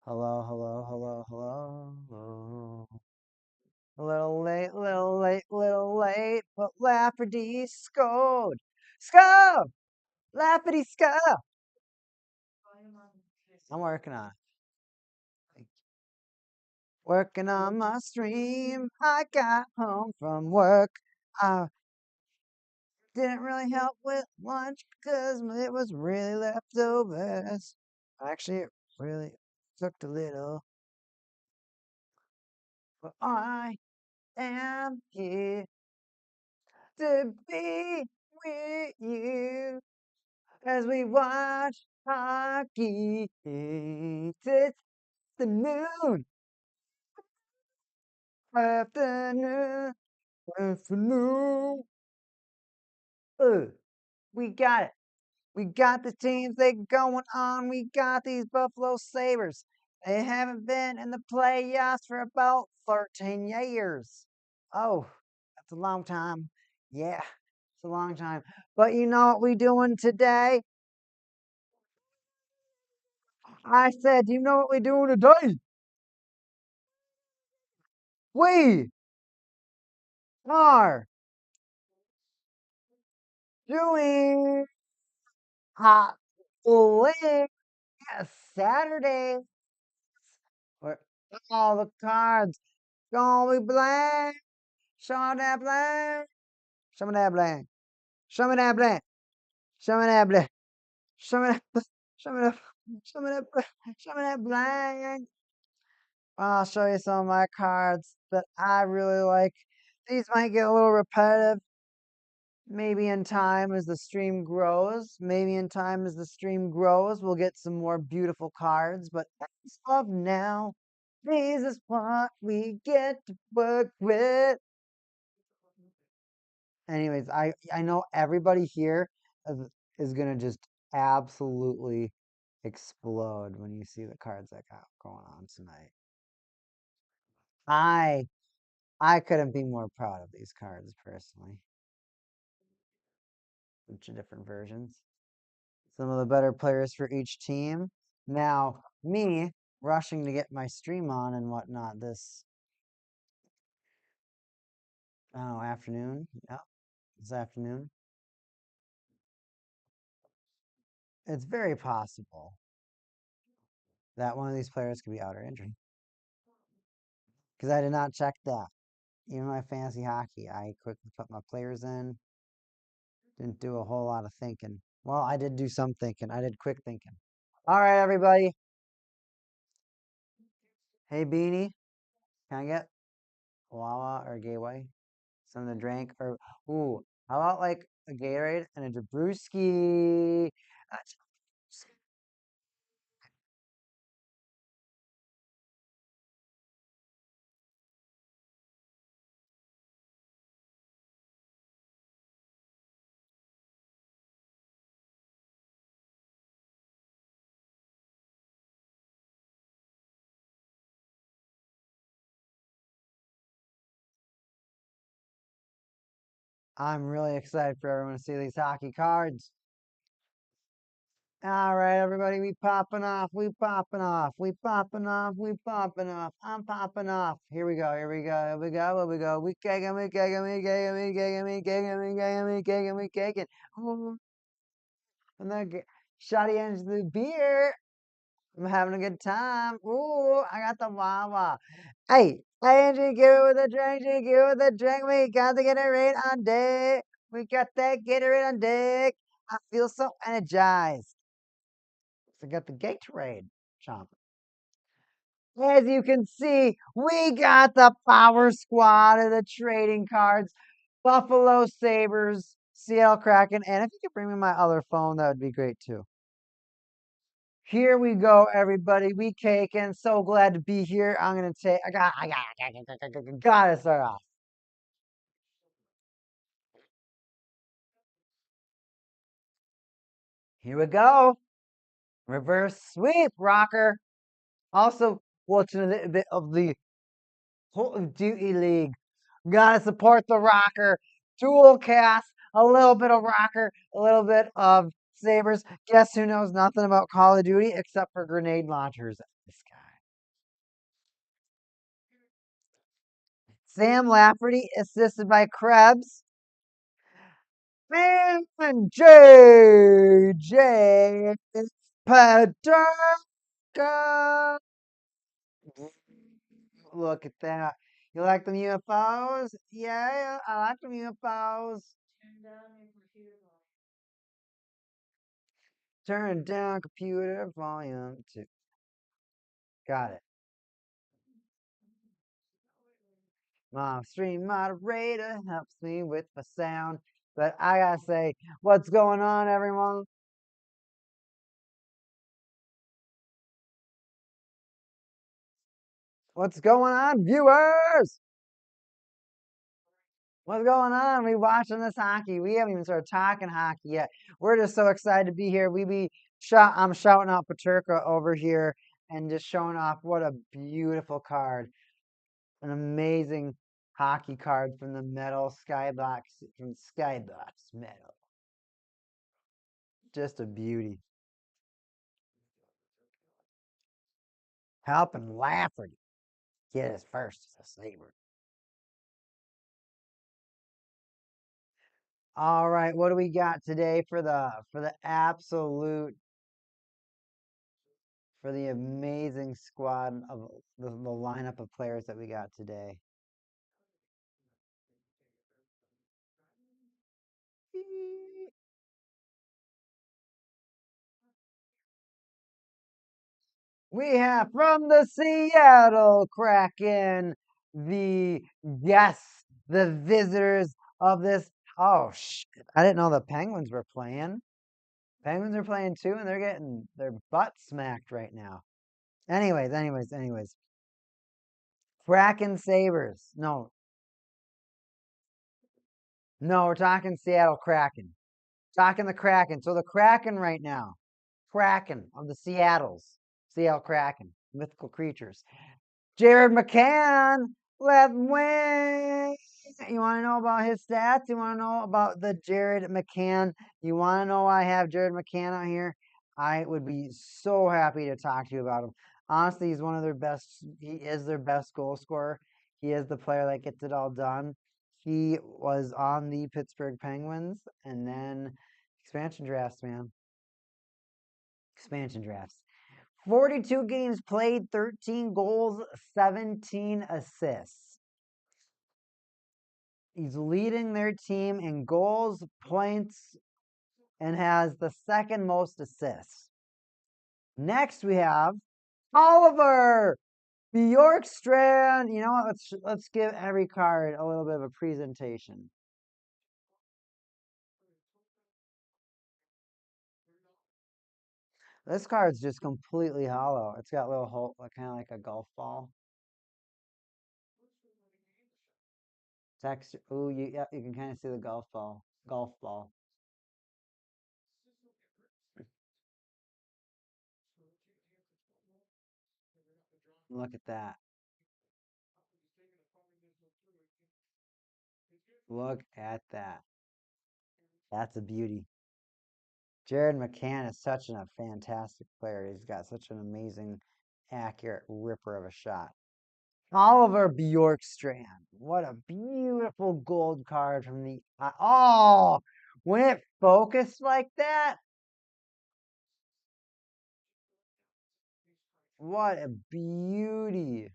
Hello, hello, hello, hello. A little late, but Lafferty scored. Score! Lafferty score! I'm working on it. Working on my stream. I got home from work. I didn't really help with lunch because it was really leftovers. Actually, it really cooked a little. But I am here to be with you as we watch hockey. It's the noon, afternoon, afternoon. Uh, we got it. We got the teams they going on. We got these Buffalo Sabres. They haven't been in the playoffs for about 13 years. Oh, that's a long time. Yeah, it's a long time. But you know what we doing today? I said, you know what we doing today? We are doing hot Link Saturday. Where all the cards gonna be blank. Show me that blank. Show me that blank. Show me that blank. Show me that blank. Show me that. Show me that. Show me that. Show me that blank. I'll show you some of my cards that I really like. These might get a little repetitive. Maybe in time as the stream grows, we'll get some more beautiful cards. But as of now, this is what we get to work with. Anyways, I know everybody here is gonna just absolutely explode when you see the cards I got going on tonight. I I couldn't be more proud of these cards personally. Bunch of different versions. Some of the better players for each team. Now, me rushing to get my stream on and whatnot this afternoon. Yeah, this afternoon. It's very possible that one of these players could be out or injured. Because I did not check that. Even my fantasy hockey, I quickly put my players in. Didn't do a whole lot of thinking. Well, I did do some thinking. I did quick thinking. All right, everybody. Hey, Beanie, can I get Wawa or Gateway? Something to drink? Or, ooh, how about like a Gatorade and a Dabrowski? I'm really excited for everyone to see these hockey cards. All right, everybody, we popping off. We popping off. We popping off. We popping off. I'm popping off. Here we go. Here we go. Here we go. Here we go. We kicking. We kicking. We kicking. We kicking. We kicking. We kicking. We kicking. We kicking. Oh, and then shotty into the beer. I'm having a good time. Ooh, I got the Wawa. Hey, Angie, give it with a drink. She give it with a drink. We got to get it right on deck. We got that get it right on deck. I feel so energized. I got the Gatorade chomp. As you can see, we got the power squad of the trading cards. Buffalo Sabres, Seattle Kraken, and if you could bring me my other phone, that would be great too. Here we go, everybody. We caking. So glad to be here. I'm gonna take. Gotta start off. Here we go. Reverse sweep, rocker. Also, watching a little bit of the Call of Duty League. Gotta support the rocker. Dual cast, a little bit of rocker, a little bit of Sabres. Guess who knows nothing about Call of Duty except for grenade launchers? This guy. Sam Lafferty, assisted by Krebs. And J.J. Paterka. Look at that. You like them UFOs? Yeah, I like them UFOs. Turn down computer volume 2. Got it. My stream moderator helps me with my sound. But I gotta say, what's going on, everyone? What's going on, viewers? What's going on? We watching this hockey. We haven't even started talking hockey yet. We're just so excited to be here. I'm shouting out Paterka over here and just showing off what a beautiful card. An amazing hockey card from the metal Skybox metal. Just a beauty. Helping Lafferty get his first as a Sabre. All right, what do we got today for the amazing squad of the lineup of players that we got today? We have from the Seattle Kraken the visitors of this. Oh shit! I didn't know the Penguins were playing. Penguins are playing too, and they're getting their butt smacked right now. Anyways. Kraken Sabres. No, we're talking Seattle Kraken. Talking the Kraken. So the Kraken right now. Kraken of the Seattle Kraken. Mythical creatures. Jared McCann, left wing. You want to know about his stats? You want to know about the Jared McCann? You want to know why I have Jared McCann out here? I would be so happy to talk to you about him. Honestly, he's one of their best. He is their best goal scorer. He is the player that gets it all done. He was on the Pittsburgh Penguins and then expansion drafts, man. Expansion drafts. 42 games played, 13 goals, 17 assists. He's leading their team in goals, points, and has the second most assists. Next, we have Oliver Bjorkstrand. You know what? Let's give every card a little bit of a presentation. This card's just completely hollow. It's got a little hole, kind of like a golf ball. Texture. Ooh, you can kind of see the golf ball. Golf ball. Look at that. Look at that. That's a beauty. Jared McCann is such a fantastic player. He's got such an amazing, accurate ripper of a shot. Oliver Bjorkstrand. What a beautiful gold card from the. Oh, when it focused like that. What a beauty.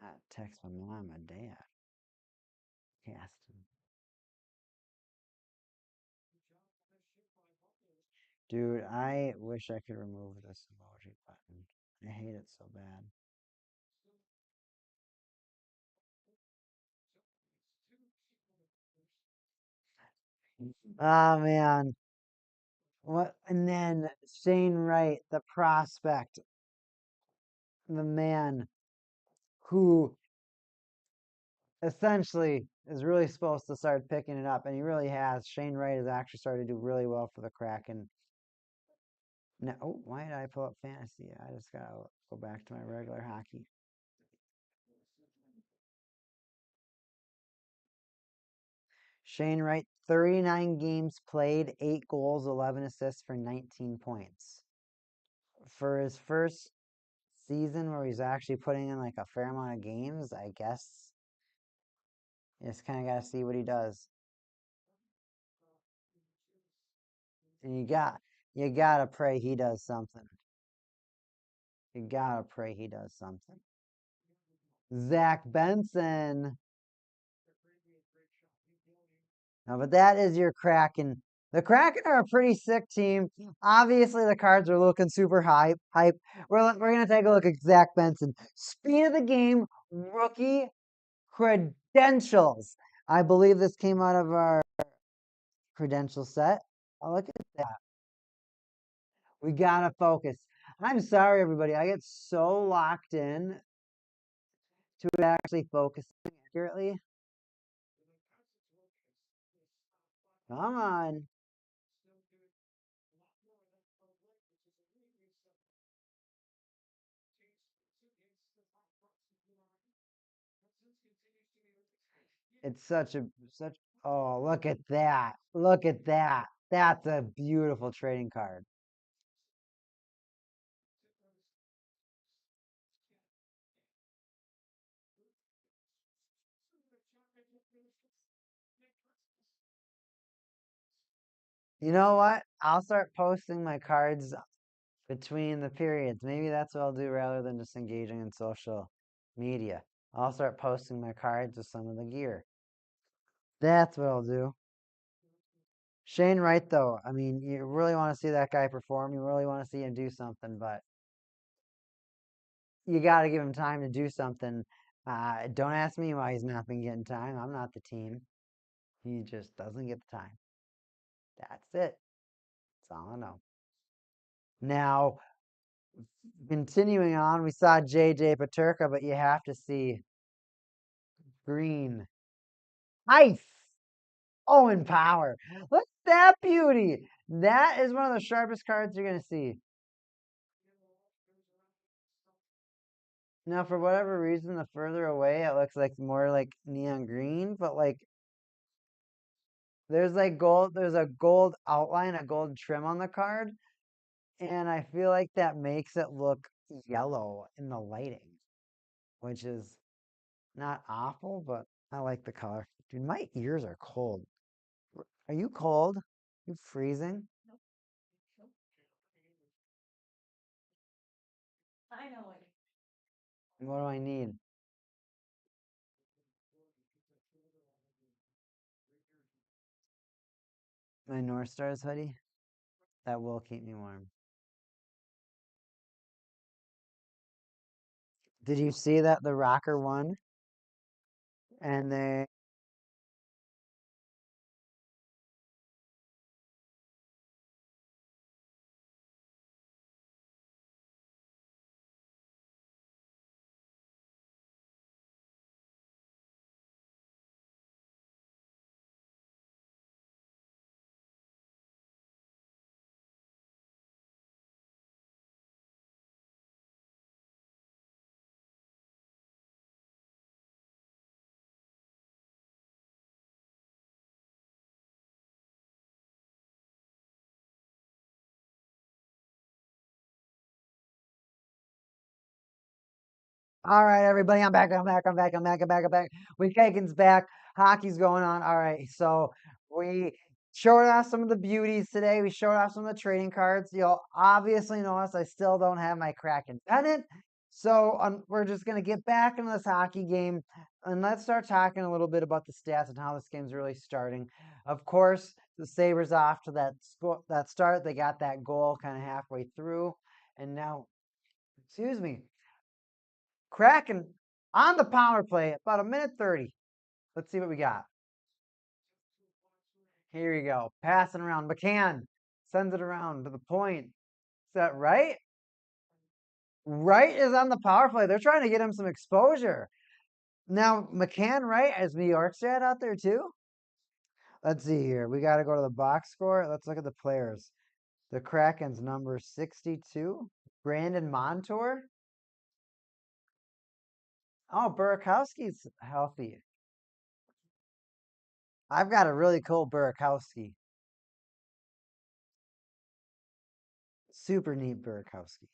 I text my mom and dad. Casting. Dude, I wish I could remove this emoji button. I hate it so bad. Oh man. What? And then Shane Wright, the prospect, the man who essentially is really supposed to start picking it up, and he really has. Shane Wright has actually started to do really well for the Kraken. Now, oh, why did I pull up fantasy? I just gotta go back to my regular hockey. Shane Wright, 39 games played, 8 goals, 11 assists for 19 points. For his first season where he's actually putting in like a fair amount of games, I guess you just kind of got to see what he does. And you got to pray he does something. You got to pray he does something. Zach Benson. No, but that is your Kraken. The Kraken are a pretty sick team. Obviously, the Cards are looking super hype. We're going to take a look at Zach Benson. Speed of the game, rookie credentials. I believe this came out of our credential set. Oh, look at that. We got to focus. I'm sorry, everybody. I get so locked in to actually focusing accurately. Come on. It's such, oh, look at that. Look at that. That's a beautiful trading card. You know what? I'll start posting my cards between the periods. Maybe that's what I'll do rather than just engaging in social media. I'll start posting my cards with some of the gear. That's what I'll do. Shane Wright, though, I mean, you really want to see that guy perform. You really want to see him do something, but you got to give him time to do something. Don't ask me why he's not been getting time. I'm not the team. He just doesn't get the time. That's it. That's all I know. Now, continuing on, we saw JJ Paterka, but you have to see Green. Ice. Owen Power. Look at that beauty. That is one of the sharpest cards you're going to see. Now, for whatever reason, the further away, it looks like more like neon green, but like there's like gold, there's a gold outline, a gold trim on the card, and I feel like that makes it look yellow in the lighting, which is not awful, but I like the color. Dude, my ears are cold. Are you cold? You freezing? What do I need? My North Stars hoodie? That will keep me warm. Did you see that the Rocker won? And they all right, everybody, I'm back. Weekend's back. Hockey's going on. All right, so we showed off some of the beauties today. We showed off some of the trading cards. You'll obviously notice I still don't have my Kraken pennant. So we're just going to get back into this hockey game, and let's start talking a little bit about the stats and how this game's really starting. Of course, the Sabres off to that start. They got that goal kind of halfway through, and now, excuse me, Kraken on the power play, about a minute 30. Let's see what we got. Here we go. Passing around. McCann sends it around to the point. Is that right? Wright is on the power play. They're trying to get him some exposure. Now, McCann, Wright, is New York stat out there too? Let's see here. We got to go to the box score. Let's look at the players. The Kraken's number 62. Brandon Montour. Oh, Burakovsky's healthy. I've got a really cool Burakowski. Super neat Burakowski.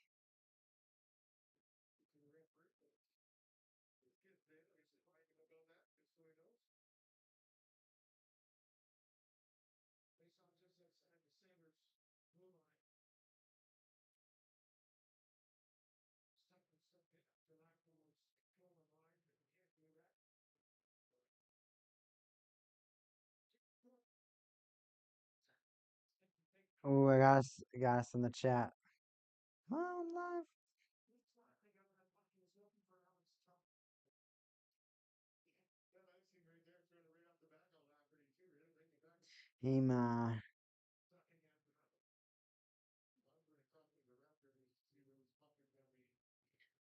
Oh, got us in the chat. Oh, I'm live. Hema.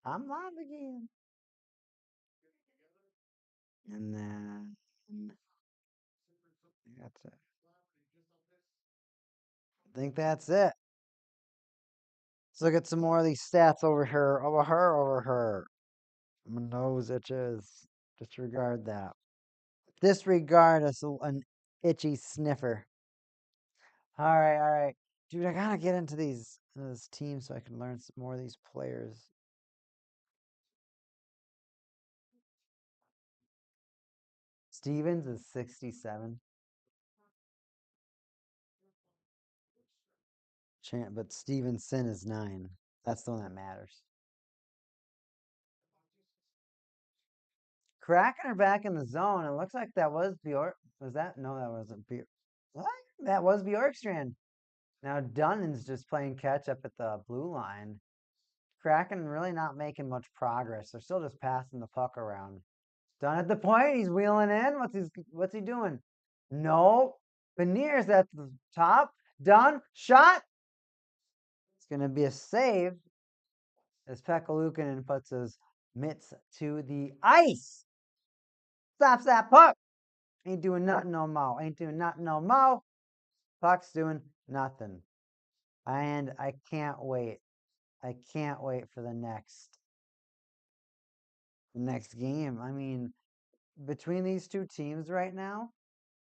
I'm live again. And then that's it. I think that's it. Let's look at some more of these stats over here. Over her. My nose itches. Disregard that. Disregard an itchy sniffer. All right. Dude, I gotta get into this team so I can learn some more of these players. Stevens is 67. But Stevenson is 9. That's the one that matters. Kraken are back in the zone. It looks like that was Bjork. Was that? No, that wasn't Bjork. What? That was Bjorkstrand. Now Dunn's just playing catch up at the blue line. Kraken really not making much progress. They're still just passing the puck around. Dunn at the point. He's wheeling in. What's he doing? No. Beniers at the top. Dunn. Shot. It's going to be a save as Pekka Luukkonen puts his mitts to the ice. Stops that puck. Ain't doing nothing no more. Ain't doing nothing no more. Puck's doing nothing. And I can't wait. I can't wait for the next game. I mean, between these two teams right now,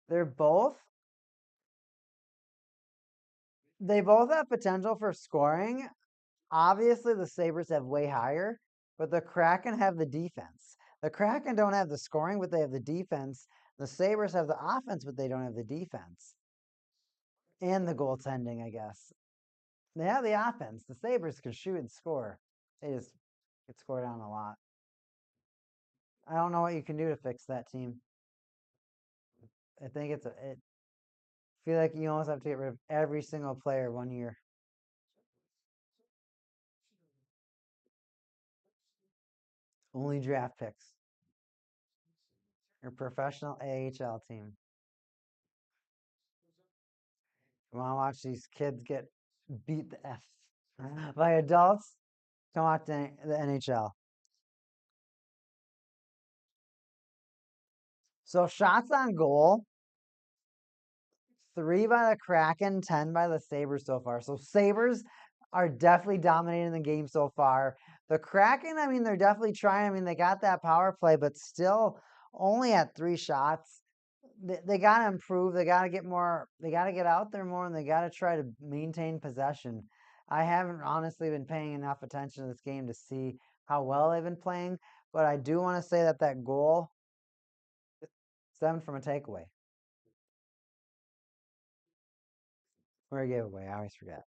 they both have potential for scoring. Obviously, the Sabres have way higher, but the Kraken have the defense. The Kraken don't have the scoring, but they have the defense. The Sabres have the offense, but they don't have the defense. And the goaltending, I guess. They have the offense. The Sabres can shoot and score. They just get scored on a lot. I don't know what you can do to fix that team. I think I feel like you almost have to get rid of every single player 1 year. Only draft picks. Your professional AHL team. You want to watch these kids get beat the F by adults? Come watch the NHL. So shots on goal, 3 by the Kraken, 10 by the Sabres so far. So Sabres are definitely dominating the game so far. The Kraken, I mean, they're definitely trying. I mean, they got that power play, but still only at 3 shots. They got to improve. They got to get more. They got to get out there more, and they got to try to maintain possession. I haven't honestly been paying enough attention to this game to see how well they've been playing, but I do want to say that goal stemmed from a takeaway or a giveaway. I always forget.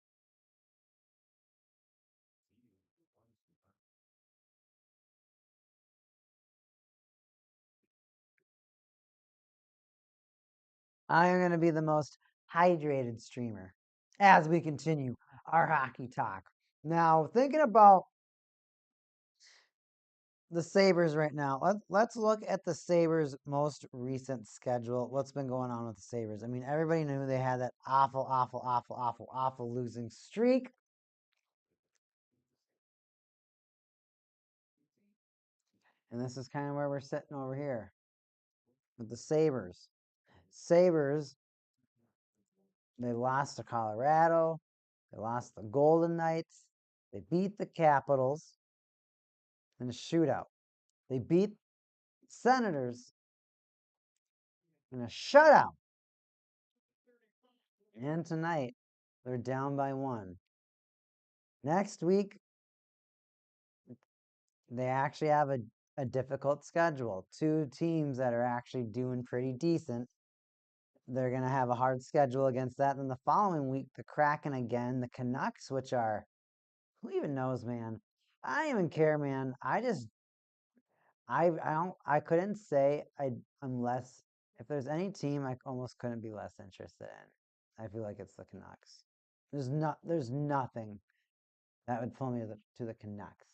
I am going to be the most hydrated streamer as we continue our hockey talk. Now, thinking about the Sabres right now. Let's look at the Sabres' most recent schedule. What's been going on with the Sabres? I mean, everybody knew they had that awful losing streak. And this is kind of where we're sitting over here with the Sabres. Sabres, they lost to Colorado. They lost the Golden Knights. They beat the Capitals in a shootout. They beat Senators in a shutout. And tonight, they're down by 1. Next week, they actually have a difficult schedule. 2 teams that are actually doing pretty decent. They're going to have a hard schedule against that. Then the following week, the Kraken again, the Canucks, which are, who even knows, man? I don't even care, man. I couldn't say I'm less, if there's any team I almost couldn't be less interested in. I feel like it's the Canucks. There's nothing that would pull me to the Canucks.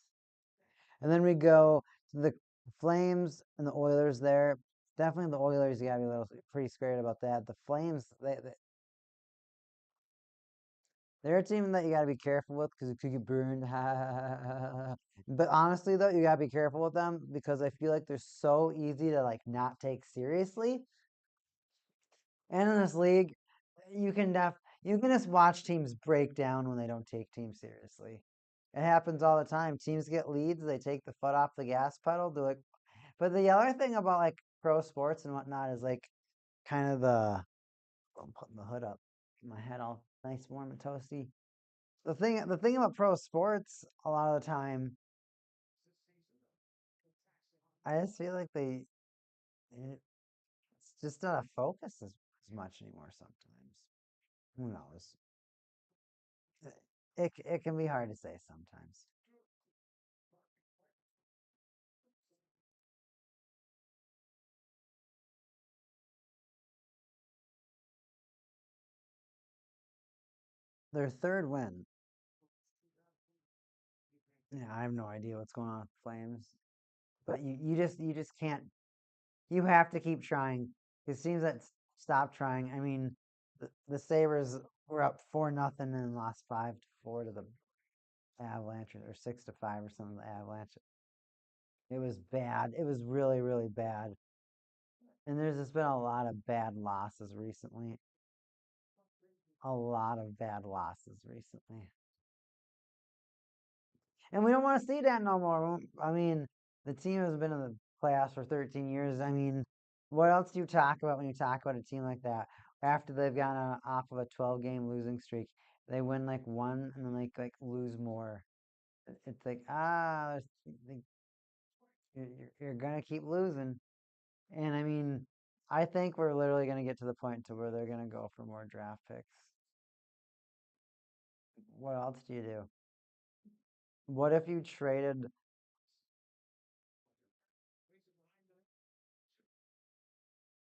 And then we go to the Flames and the Oilers there. Definitely the Oilers, you gotta be a little pretty scared about that. The Flames, they're a team that you gotta be careful with because it could get burned. But honestly, though, you gotta be careful with them because I feel like they're so easy to like not take seriously. And in this league, you can just watch teams break down when they don't take teams seriously. It happens all the time. Teams get leads, they take the foot off the gas pedal. They're like, but the other thing about like pro sports and whatnot is like kind of I'm putting the hood up, my head all nice, warm and toasty. The thing about pro sports, a lot of the time, I just feel like it's just not a focus as much anymore. Sometimes, who knows? It can be hard to say sometimes. Their third win. Yeah, I have no idea what's going on with the Flames, but you just can't. You have to keep trying. It seems that stop trying. I mean, the Sabres were up 4-0 and lost 5-4 to the Avalanche, or 6-5 or something. The Avalanche. It was bad. It was really, really bad. And there's just been a lot of bad losses recently. A lot of bad losses recently. And we don't want to see that no more. I mean, the team has been in the playoffs for 13 years. I mean, what else do you talk about when you talk about a team like that? After they've gone off of a 12-game losing streak, they win like one and then like lose more. It's like you're gonna keep losing. And I mean, I think we're literally gonna get to the point to where they're gonna go for more draft picks. What else do you do? What if you traded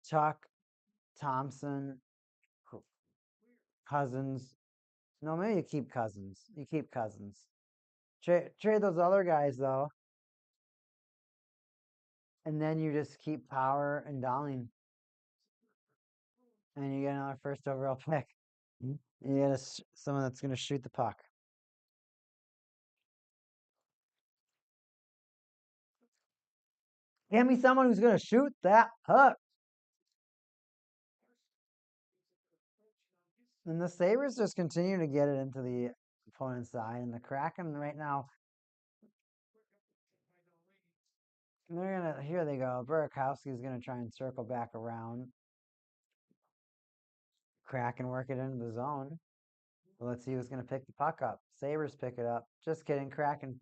Chuck, Thompson, Cousins? No, maybe you keep Cousins. You keep Cousins. Trade those other guys though, and then you just keep Power and Darling, and you get another first overall pick. You get someone that's gonna shoot the puck. Give me someone who's gonna shoot that puck. And the Sabres just continue to get it into the opponent's side, and the Kraken right now, they're gonna. Here they go. Burakovsky's gonna try and circle back around. Kraken work it into the zone. Well, let's see who's going to pick the puck up. Sabres pick it up. Just kidding. Kraken.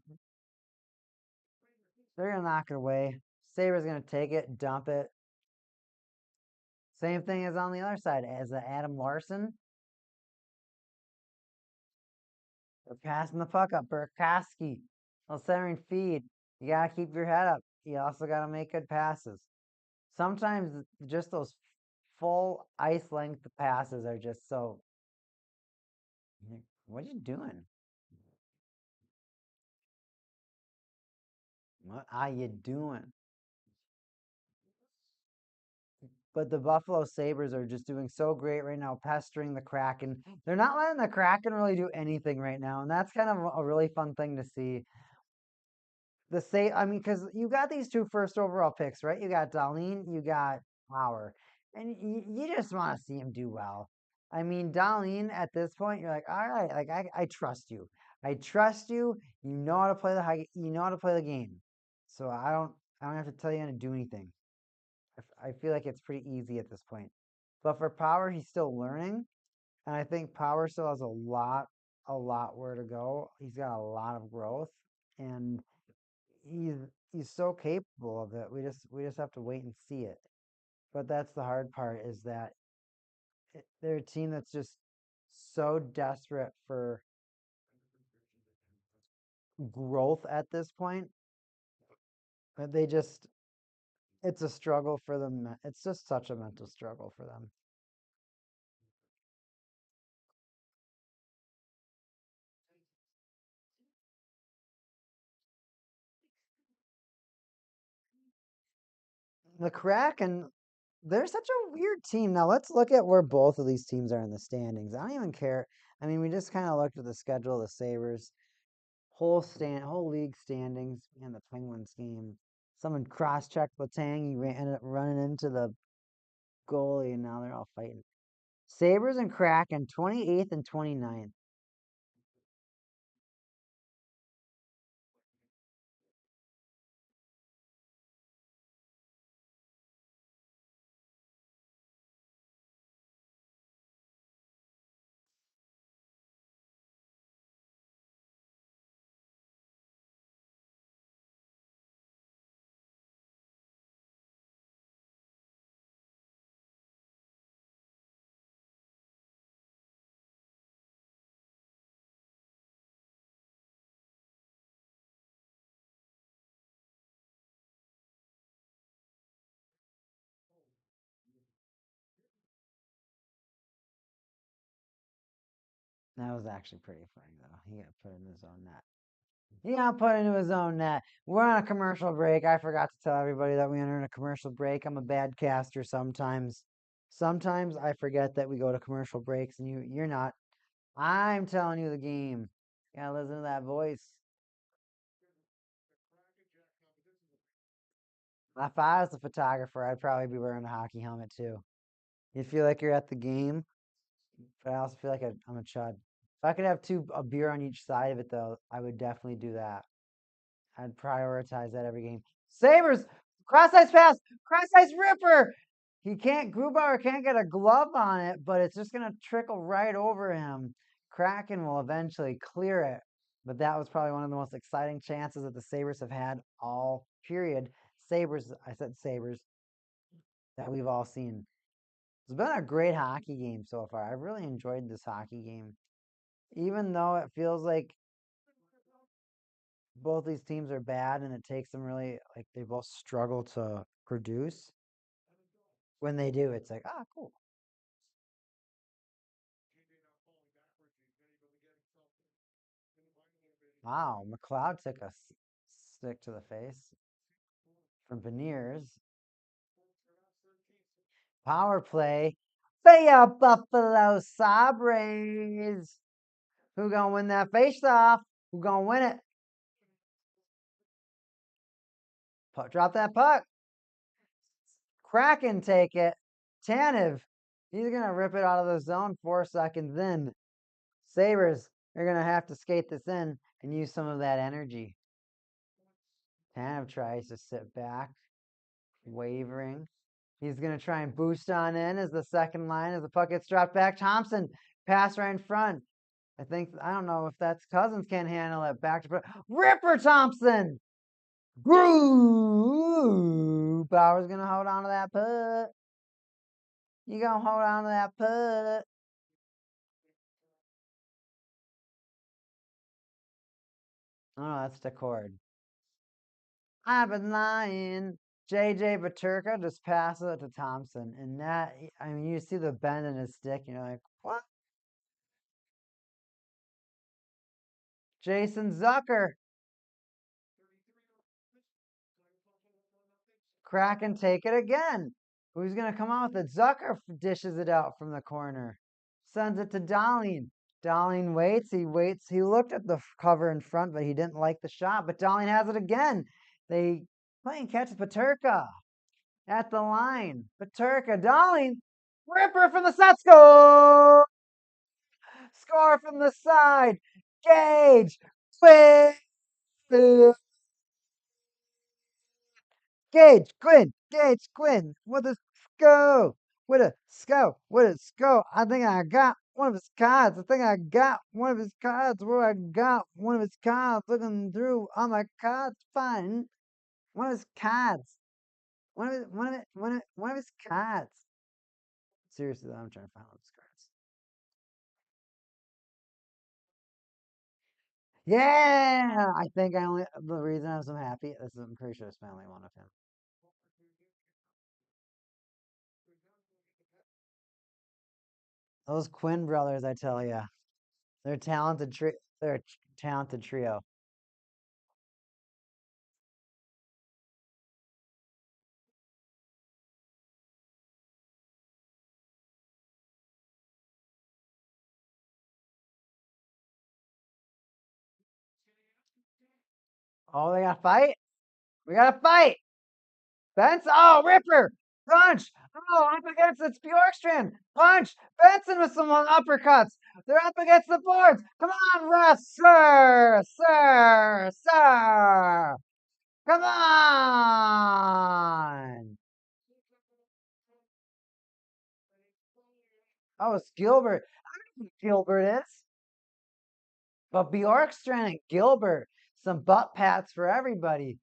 They're going to knock it away. Sabres going to take it, dump it. Same thing as on the other side as Adam Larson. They're passing the puck up. Burkowski. Well, centering feed. You got to keep your head up. You also got to make good passes. Sometimes just those full ice length passes are just so. What are you doing? What are you doing? But the Buffalo Sabres are just doing so great right now, pestering the Kraken. They're not letting the Kraken really do anything right now, and that's kind of a really fun thing to see. I mean, because you got these 2 first overall picks, right? You got Darlene, you got Power, and you just want to see him do well. I mean, Darlene, at this point, you're like, all right, like I trust you. I trust you. You know how to play you know how to play the game. So I don't have to tell you how to do anything. I feel like it's pretty easy at this point. But for Power, he's still learning, and I think Power still has a lot where to go. He's got a lot of growth, and he's he's so capable of it. We just have to wait and see it. But that's the hard part is that they're a team that's just so desperate for growth at this point that they just it's a struggle for them. It's just such a mental struggle for them. The Kraken, they're such a weird team. Now let's look at where both of these teams are in the standings. I don't even care. I mean, we just kind of looked at the schedule of the Sabres, whole league standings, and the Penguins game. Someone cross-checked Letang. Ended up running into the goalie, and now they're all fighting. Sabres and Kraken, 28th and 29th. That was actually pretty funny, though. He got put in his own net. He got put into his own net. We're on a commercial break. I forgot to tell everybody that we enter in a commercial break. I'm a bad caster sometimes. Sometimes I forget that we go to commercial breaks and you're not. I'm telling you the game. You gotta listen to that voice. If I was a photographer, I'd probably be wearing a hockey helmet too. You feel like you're at the game, but I also feel like I'm a chud. If I could have a beer on each side of it, though, I would definitely do that. I'd prioritize that every game. Sabres, cross ice pass, cross ice ripper. Grubauer can't get a glove on it, but it's just gonna trickle right over him. Kraken will eventually clear it, but that was probably one of the most exciting chances that the Sabres have had all period. I said Sabres, that we've all seen. It's been a great hockey game so far. I've really enjoyed this hockey game. Even though it feels like both these teams are bad and it takes them really like they both struggle to produce. When they do, it's like, ah, cool. Wow, McLeod took a stick to the face from Veneers. Power play. Say Buffalo Sabres. Who gonna win that face off? Who gonna win it? Drop that puck. Kraken take it. Tanev, he's gonna rip it out of the zone 4 seconds in. Sabres are gonna have to skate this in and use some of that energy. Tanev tries to sit back, wavering. He's going to try and boost on in as the second line as the puck gets dropped back. Thompson, pass right in front. I don't know if that's Cousins can't handle it. Back to Ripper Thompson. Groo. Bauer's going to hold on to that puck. You going to hold on to that puck. Oh, no, that's the cord. I've been lying. JJ Paterka just passes it to Thompson. And that, I mean, you see the bend in his stick, and you're like, what? Jason Zucker. Kraken take it again. Who's going to come out with it? Zucker dishes it out from the corner. Sends it to Darling. Darling waits. He waits. He looked at the cover in front, but he didn't like the shot. But Darling has it again. They playing catch Paterka at the line. Paterka, Darling, ripper from the side. Score! Score from the side. Gage. Quick. Gage, Quinn, with a sco, with a sco. I think I got one of his cards. I think I got one of his cards. Where I got one of his cards. Looking through all my cards, finding one of his cards. One of his cards. Seriously, I'm trying to find one of his cards. Yeah, I think I only the reason I'm so happy is I'm pretty sure his family one of him. Those Quinn brothers, I tell ya, they're talented. They're a talented trio. Oh, they got to fight. We got to fight. Benson. Oh, Ripper. Punch. Oh, up against it's Bjorkstrand. Punch. Benson with some uppercuts. They're up against the boards. Come on, Russ. Sir. Come on. Oh, it's Gilbert. I don't know who Gilbert is. But Bjorkstrand and Gilbert, some butt pats for everybody.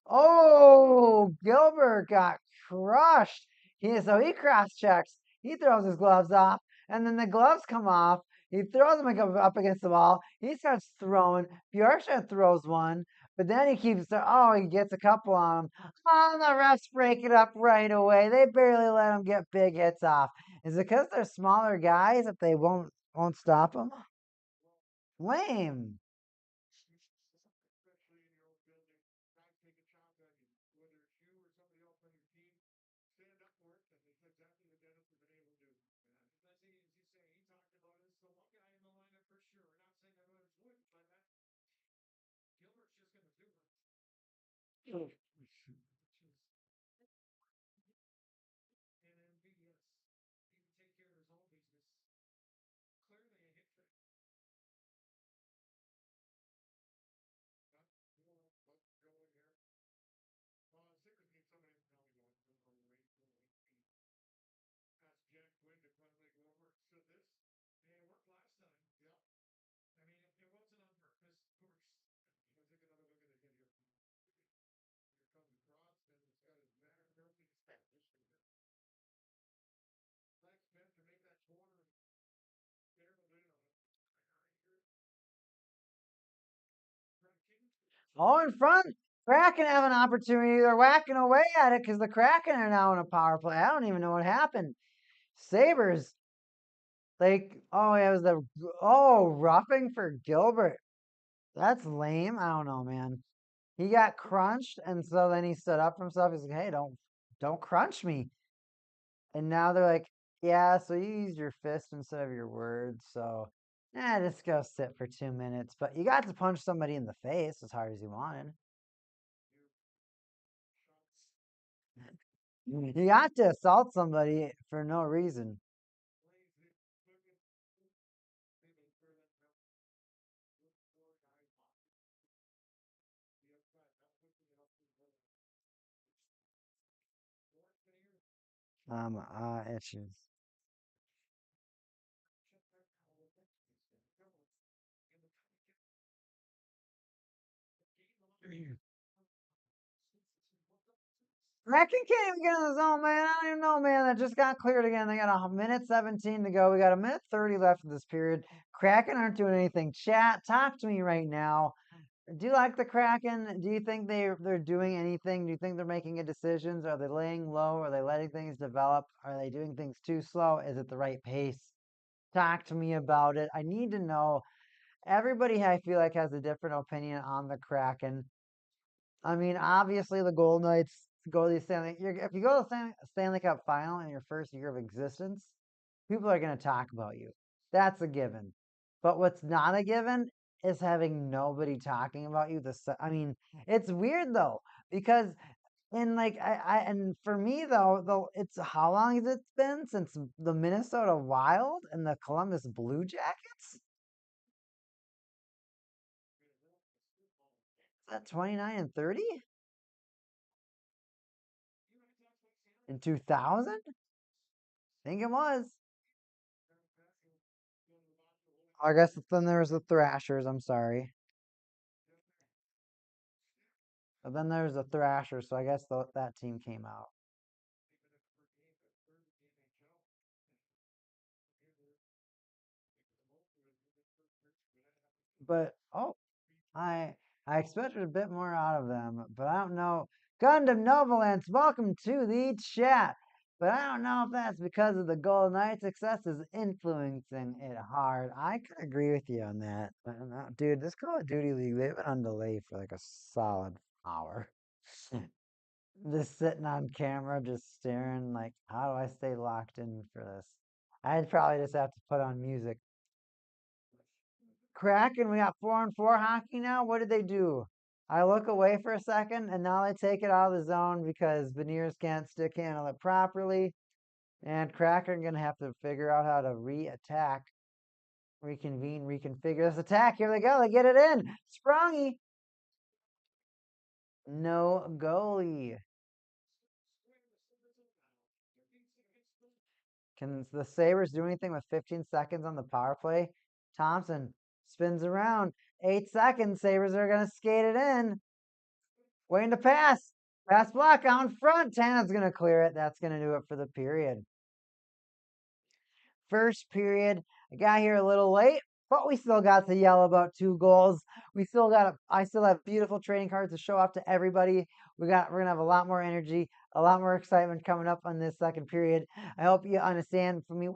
Oh, Gilbert got crushed. So he cross checks. He throws his gloves off, and then the gloves come off. He throws them up against the wall. He starts throwing. Bjorkstrand throws one, but then he keeps. Oh, he gets a couple on him. Oh, and the refs break it up right away. They barely let him get big hits off. Is it because they're smaller guys that they won't stop him? Lame. Oh, in front. Kraken have an opportunity. They're whacking away at it because the Kraken are now in a power play. I don't even know what happened. Sabres, oh, it was roughing for Gilbert. That's lame. I don't know, man. He got crunched, and so then he stood up for himself. He's like, "Hey, don't crunch me." And now they're like, "Yeah, so you used your fist instead of your words, so just go sit for 2 minutes." But you got to punch somebody in the face as hard as you wanted. You got to assault somebody for no reason. Issues. Kraken can't even get in the zone, man. I don't even know, man. That just got cleared again. They got a minute 17 to go. We got a minute 30 left in this period. Kraken aren't doing anything. Chat, talk to me right now. Do you like the Kraken? Do you think they're doing anything? Do you think they're making decisions? Are they laying low? Are they letting things develop? Are they doing things too slow? Is it the right pace? Talk to me about it. I need to know. Everybody, I feel like, has a different opinion on the Kraken. I mean, obviously, the Golden Knights go to the Stanley. If you go to the Stanley Cup final in your first year of existence, people are going to talk about you. That's a given. But what's not a given is having nobody talking about you. I mean, it's weird though because and for me though, it's how long has it been since the Minnesota Wild and the Columbus Blue Jackets? Is that 29 and 30? In 2000? I think it was. I guess then there was the Thrashers. I'm sorry. But then there's the Thrashers, so I guess that team came out. But I I expected a bit more out of them, but I don't know. Gundam Novalance, welcome to the chat. But I don't know if that's because of the Golden Knights' success is influencing it hard. I can agree with you on that. Dude, this Call of Duty League, they've been on delay for like a solid hour. Just sitting on camera, just staring like, how do I stay locked in for this? I'd probably just have to put on music. Kraken, we got 4-on-4 hockey now. What did they do? I look away for a second, and now they take it out of the zone because Veneers can't stick handle it properly. And Kraken gonna have to figure out how to re-attack, reconvene, reconfigure this attack. Here they go. They get it in. Sprongy. No goalie. Can the Sabres do anything with 15 seconds on the power play? Thompson spins around. 8 seconds. Sabres are going to skate it in. Waiting to pass. Pass block out in front. Tana's going to clear it. That's going to do it for the period. First period. I got here a little late, but we still got to yell about 2 goals. I still have beautiful trading cards to show off to everybody. We're gonna have a lot more energy, a lot more excitement coming up on this second period. I hope you understand for me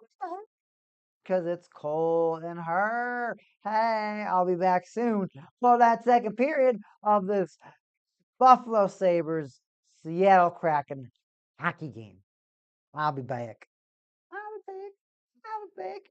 because it's cold and her. Hey, I'll be back soon for that second period of this Buffalo Sabres Seattle Kraken hockey game. I'll be back. I'll be back. I'll be back.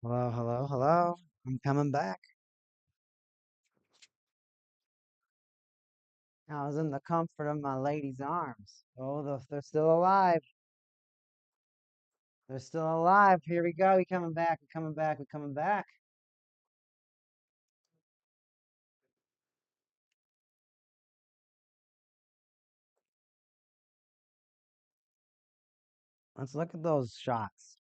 Hello, hello, hello. I'm coming back. I was in the comfort of my lady's arms. Oh, they're still alive. They're still alive. Here we go. We coming back. We coming back. We coming back. Let's look at those shots.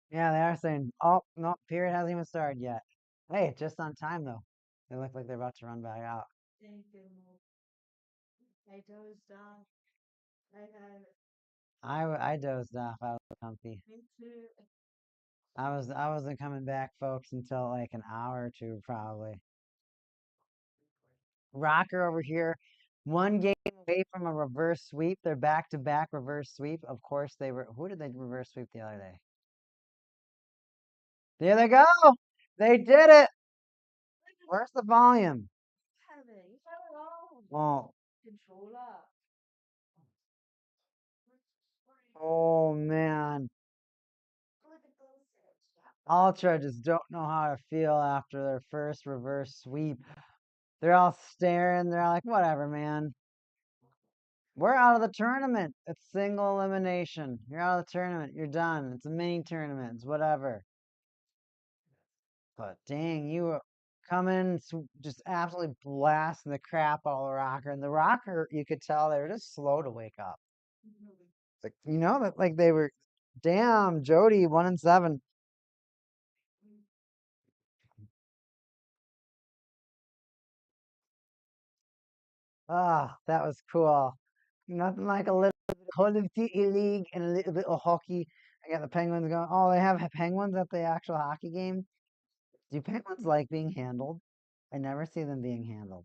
Yeah, they are saying, oh, no, period hasn't even started yet. Hey, just on time, though. They look like they're about to run back out. I dozed off. I was comfy. I wasn't coming back, folks, until like an hour or two, probably. Rocker over here, one game away from a reverse sweep. They're back-to-back reverse sweep. Of course, they were. Who did they reverse sweep the other day? There they go. They did it. Where's the volume? Oh, oh man. Ultra just don't know how to feel after their first reverse sweep. They're all staring. They're like, whatever, man. We're out of the tournament. It's single elimination. You're out of the tournament. You're done. It's a mini tournament. It's whatever. But dang, you come in just absolutely blasting the crap out of the rocker. And the rocker, you could tell they were just slow to wake up. Like, that like they were, damn, Jody, 1-7. Ah, that was cool. Nothing like a little bit of Call of Duty League and a little bit of hockey. I got the Penguins going. Oh, they have Penguins at the actual hockey game. Do Penguins like being handled? I never see them being handled.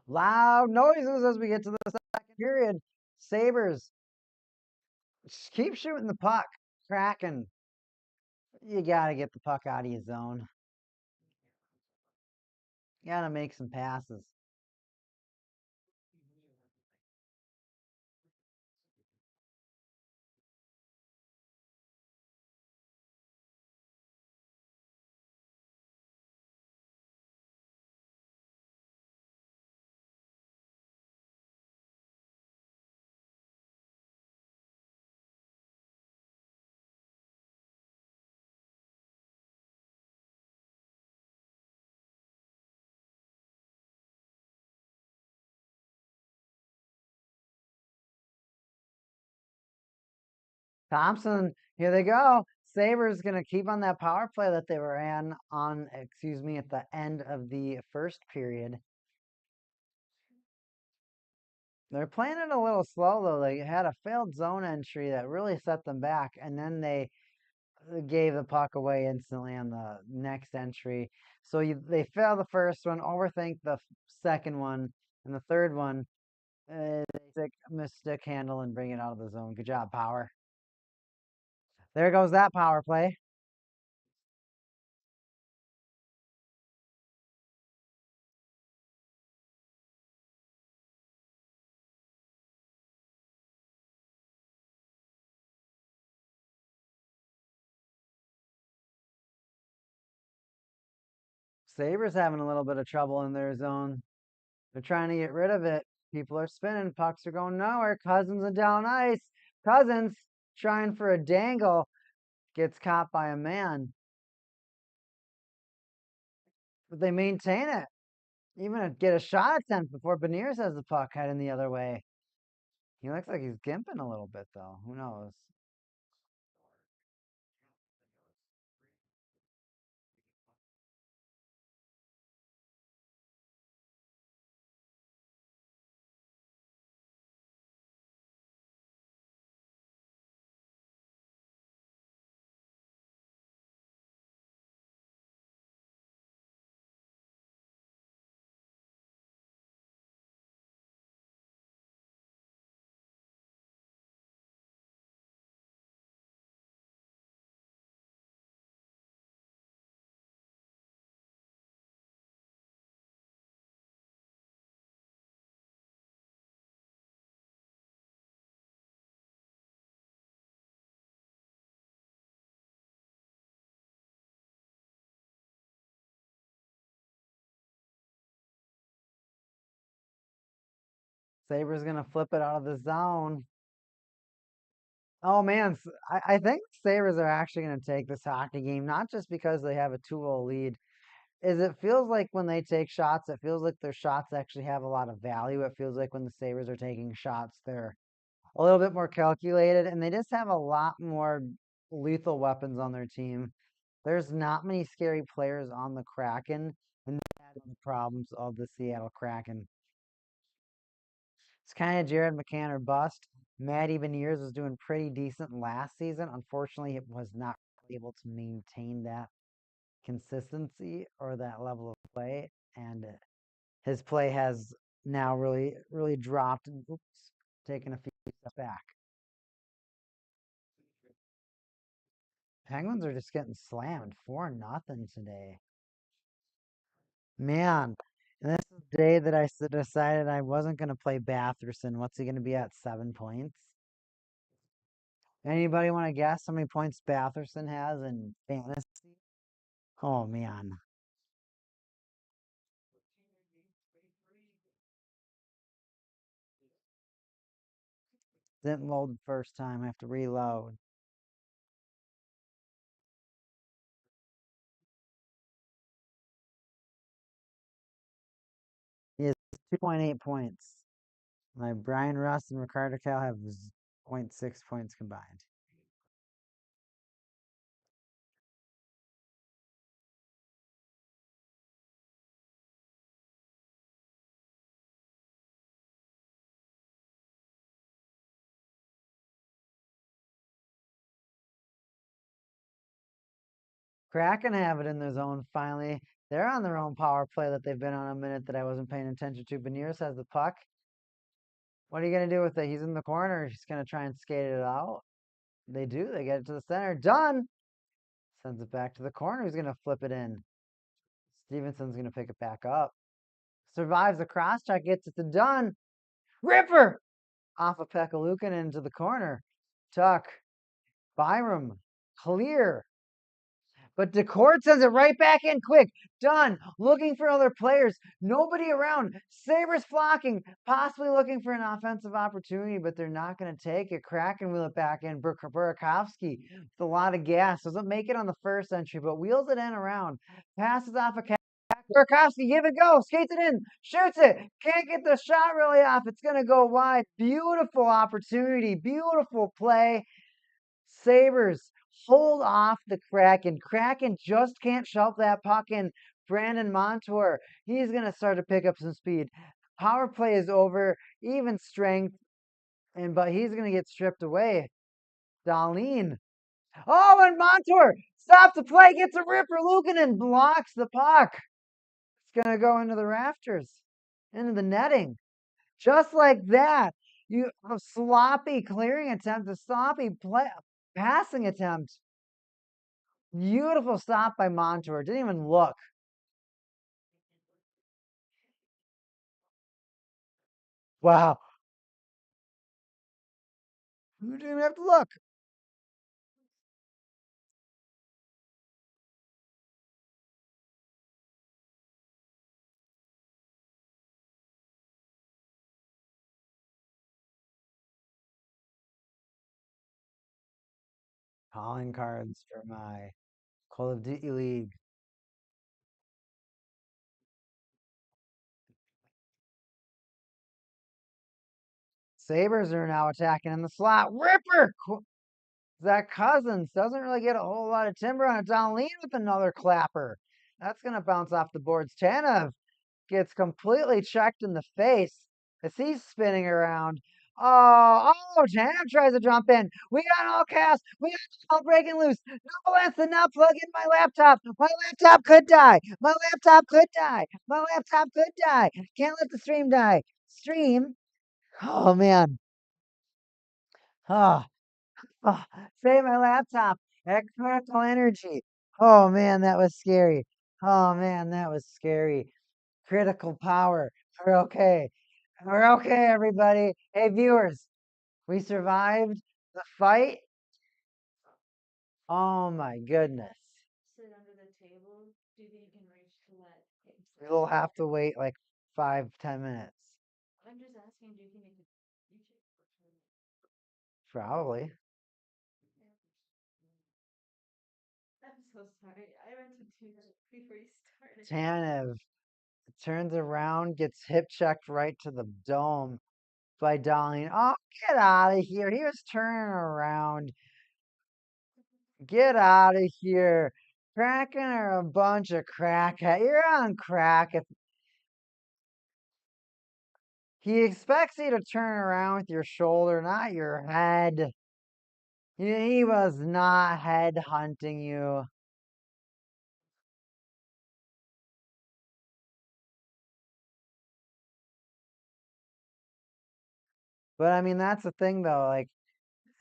Loud noises as we get to the second period. Sabres, just keep shooting the puck. Kraken, you gotta get the puck out of your zone. You gotta make some passes. Thompson, here they go. Sabres gonna keep on that power play that they were in on, excuse me, at the end of the first period. They're playing it a little slow though. They had a failed zone entry that really set them back, and then they gave the puck away instantly on the next entry. So they fail the first one, overthink the second one, and the third one, they miss stick handle and bring it out of the zone. Good job, Power. There goes that power play. Sabres having a little bit of trouble in their zone. They're trying to get rid of it. People are spinning. Pucks are going nowhere. Cousins are down ice. Cousins trying for a dangle. Gets caught by a man. But they maintain it. Even get a shot attempt before Beniers has the puck heading the other way. He looks like he's gimping a little bit, though. Who knows? Sabres gonna flip it out of the zone. Oh man, I think Sabres are actually gonna take this hockey game, not just because they have a 2-0 lead. It feels like when they take shots, it feels like their shots actually have a lot of value. It feels like when the Sabres are taking shots, they're a little bit more calculated, and they just have a lot more lethal weapons on their team. There's not many scary players on the Kraken, and that's the problems of the Seattle Kraken. It's kind of Jared McCann or bust. Matty Beniers was doing pretty decent last season. Unfortunately, it was not able to maintain that consistency or that level of play, and his play has now really dropped and taken a few steps back. Penguins are just getting slammed 4-0 today. Man, and this is the day that I decided I wasn't going to play Batherson. What's he going to be at? 7 points? Anybody want to guess how many points Batherson has in fantasy? Oh, man. Didn't load the first time. I have to reload. He has 2.8 points. My Brian Russ and Ricardo Cal have 0.6 points combined. Kraken have it in their zone finally. They're on their own power play that they've been on a minute that I wasn't paying attention to. Beniers has the puck. What are you going to do with it? He's in the corner. He's going to try and skate it out. They do. They get it to the center. Done. Sends it back to the corner. He's going to flip it in. Stevenson's going to pick it back up. Survives the cross check. Gets it to Dunn. Ripper! Off of Pekalukin into the corner. Tuck. Byram. Clear. But Decord sends it right back in quick. Done. Looking for other players. Nobody around. Sabres flocking. Possibly looking for an offensive opportunity, but they're not going to take it. Kraken wheel it back in. Burakovsky with a lot of gas. Doesn't make it on the first entry, but wheels it in around. Passes off a Burakovsky, give it go. Skates it in. Shoots it. Can't get the shot really off. It's going to go wide. Beautiful opportunity. Beautiful play. Sabres hold off the Kraken. Kraken just can't shove that puck in. Brandon Montour, he's going to start to pick up some speed. Power play is over, even strength, but he's going to get stripped away. Dahlin. Oh, and Montour stops the play, gets a ripper. Luukkonen blocks the puck. It's going to go into the rafters, into the netting. Just like that. A sloppy clearing attempt, a sloppy passing attempt. Beautiful stop by Montour. Didn't even look. Wow. You didn't even have to look. Calling cards for my Call of Duty League. Sabres are now attacking in the slot. Ripper! Zach Cousins doesn't really get a whole lot of timber on it. Dahlin with another clapper. That's going to bounce off the boards. Tanev gets completely checked in the face as he's spinning around. Oh, Tanev tries to jump in. We got all cast. We got all breaking loose. No less than not plug in my laptop. My laptop could die. My laptop could die. My laptop could die. Can't let the stream die. Stream? Oh, man. Oh, oh, save my laptop. Critical energy. Oh, man, that was scary. Oh, man, that was scary. Critical power. We're okay. We're okay, everybody. Hey, viewers, we survived the fight. Oh my goodness. We'll have to wait like 5-10 minutes. Probably. Tanev turns around, gets hip checked right to the dome by Darlene. Oh, get out of here. He was turning around. Get out of here. Kraken are a bunch of crackheads. You're on crack. If he expects you to turn around with your shoulder, not your head. He was not head hunting you. But I mean, that's the thing though. Like,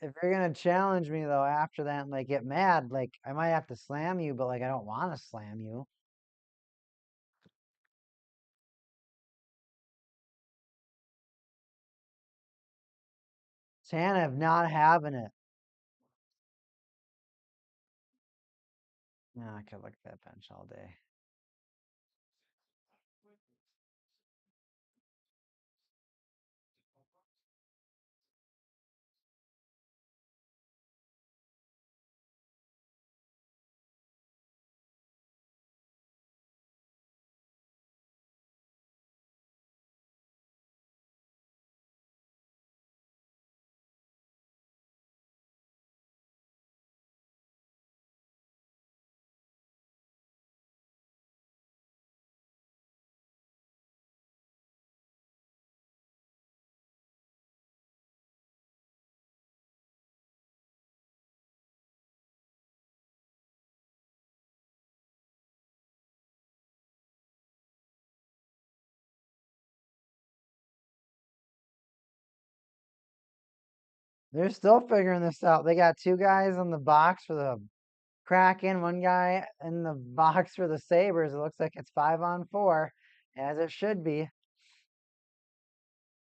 if you're gonna challenge me though after that and like get mad, like I might have to slam you, but like I don't want to slam you. Tanev not having it. Yeah, I could look at that bench all day. They're still figuring this out. They got two guys in the box for the Kraken, one guy in the box for the Sabres. It looks like it's 5-on-4, as it should be.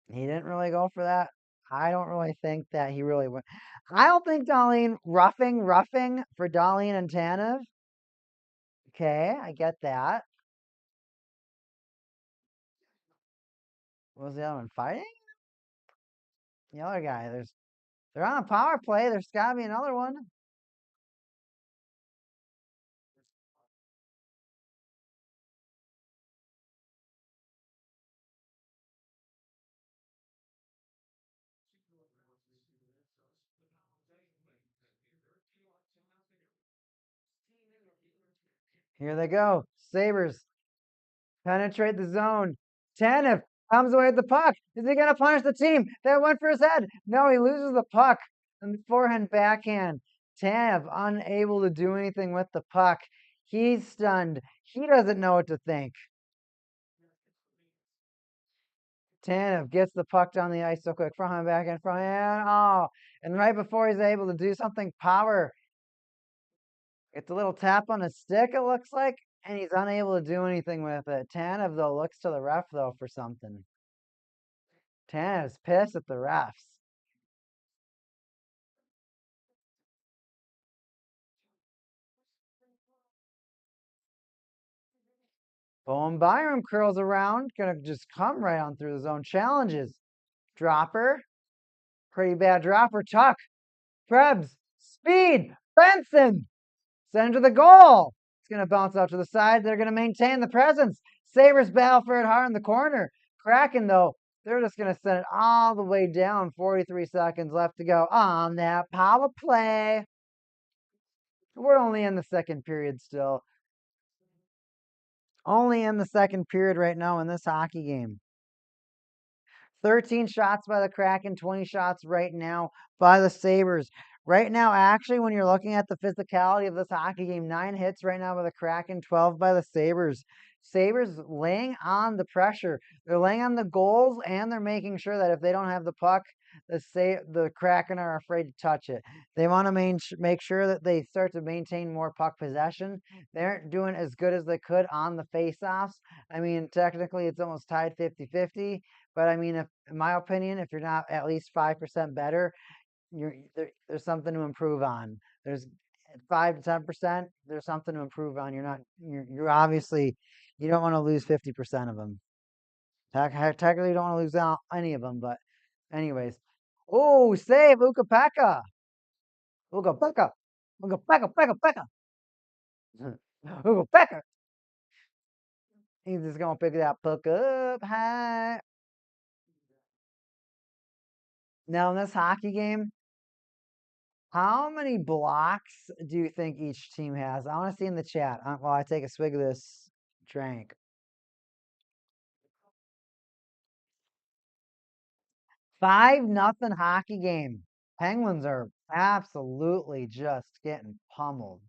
He didn't really go for that. I don't really think that he really went. I don't think Darlene roughing for Darlene and Tanev. Okay, I get that. What was the other one fighting? The other guy. They're on a power play. There's gotta be another one. Here they go. Sabres penetrate the zone. Tanev comes away with the puck. Is he going to punish the team that went for his head? No, he loses the puck. And the forehand backhand. Tanev unable to do anything with the puck. He's stunned. He doesn't know what to think. Tanev gets the puck down the ice so quick. Front backhand, front. Oh, and right before he's able to do something power, it's a little tap on his stick, it looks like, and he's unable to do anything with it. Tanev, though, looks to the ref, though, for something. Tanev's pissed at the refs. Bowen Byram curls around, gonna just come right on through the zone. Challenges. Dropper. Pretty bad dropper. Tuck. Krebs. Speed. Benson. Send to the goal. It's going to bounce out to the side. They're going to maintain the presence. Sabres battle for it hard in the corner. Kraken, though, they're just going to send it all the way down. 43 seconds left to go on that power play. We're only in the second period still. Only in the second period right now in this hockey game. 13 shots by the Kraken, 20 shots right now by the Sabres. Right now, actually, when you're looking at the physicality of this hockey game, 9 hits right now by the Kraken, 12 by the Sabres. Sabres laying on the pressure. They're laying on the goals, and they're making sure that if they don't have the puck, the Kraken are afraid to touch it. They want to make sure that they start to maintain more puck possession. They aren't doing as good as they could on the faceoffs. I mean, technically, it's almost tied 50-50. But I mean, in my opinion, if you're not at least 5% better, there's something to improve on. There's 5 to 10%. There's something to improve on. You're obviously you don't want to lose 50% of them. Technically, don't want to lose out any of them, but anyways. Oh, save Ukapeka. Ukapeka. Ukapeka, peka, peka. Ukapeka. He's just going to pick that puck up high. Now, in this hockey game, how many blocks do you think each team has? I want to see in the chat while I take a swig of this drink. 5-0 hockey game. Penguins are absolutely just getting pummeled.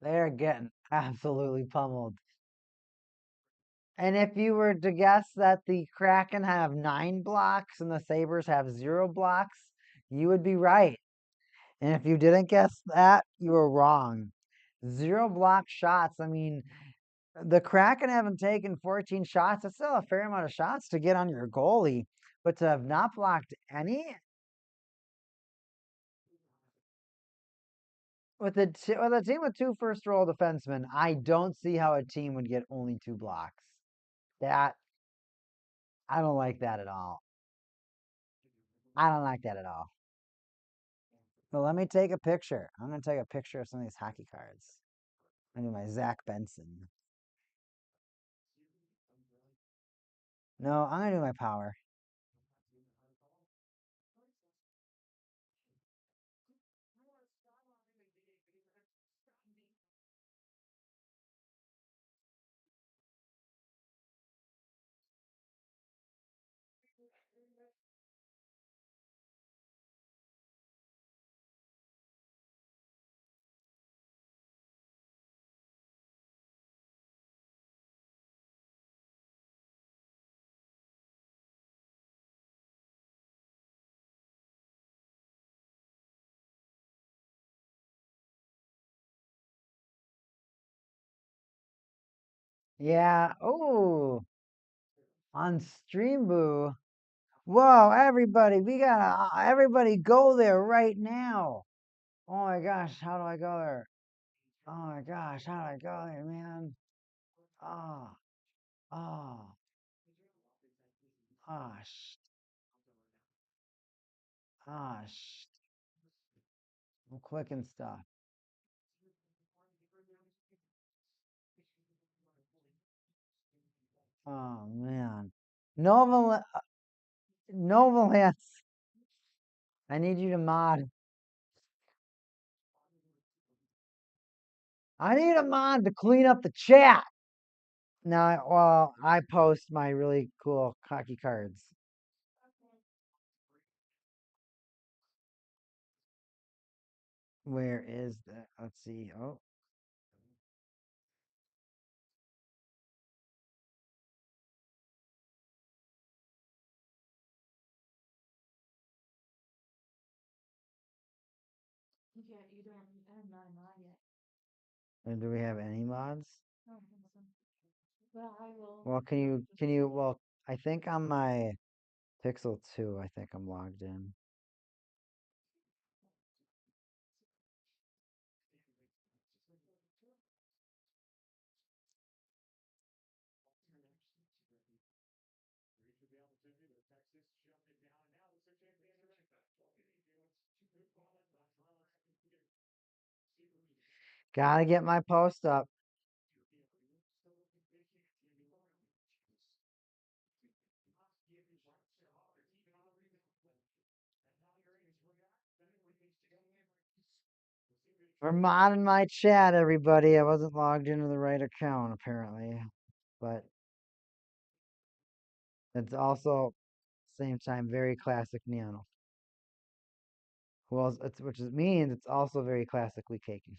They're getting absolutely pummeled. And if you were to guess that the Kraken have 9 blocks and the Sabres have 0 blocks, you would be right. And if you didn't guess that, you were wrong. 0 block shots. I mean, the Kraken haven't taken 14 shots. That's still a fair amount of shots to get on your goalie. But to have not blocked any, with a team with 2 first-roll defensemen, I don't see how a team would get only 2 blocks. That, I don't like that at all. I don't like that at all. Well, let me take a picture. I'm going to take a picture of some of these hockey cards. I'm going to do my Zach Benson. No, I'm going to do my power. Yeah. Oh, on Streamboo. Whoa, everybody, we gotta, everybody go there right now. Oh my gosh, how do I go there? Oh my gosh, how do I go there, man? Oh, oh, gosh, gosh. I'm clicking stuff. Oh man. Nova, Nova Lance, I need you to mod. I need a mod to clean up the chat. Now, well, I post my really cool hockey cards. Where is that? Let's see. Oh, and do we have any mods? Well, well, I think on my Pixel 2, I think I'm logged in. Gotta get my post up. We're modding my chat, everybody. I wasn't logged into the right account, apparently. But it's also, same time, very classic Neano. Well, which means it's also very classically cakey.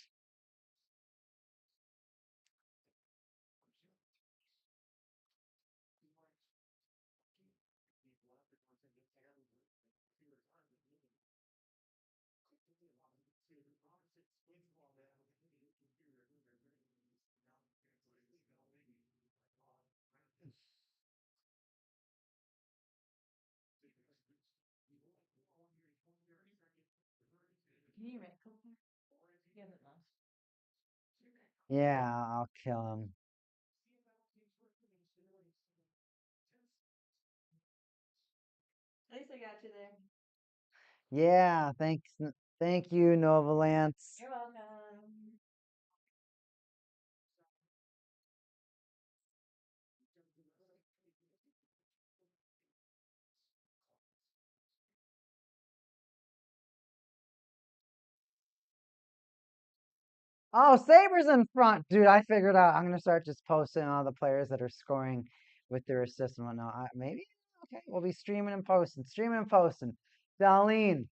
Yeah, I'll kill him. Yeah, thanks. Thank you, Nova Lance. You're welcome. Oh, Sabres in front. Dude, I figured out I'm gonna start just posting all the players that are scoring with their assists and whatnot. Maybe? Okay, we'll be streaming and posting. Streaming and posting. Darlene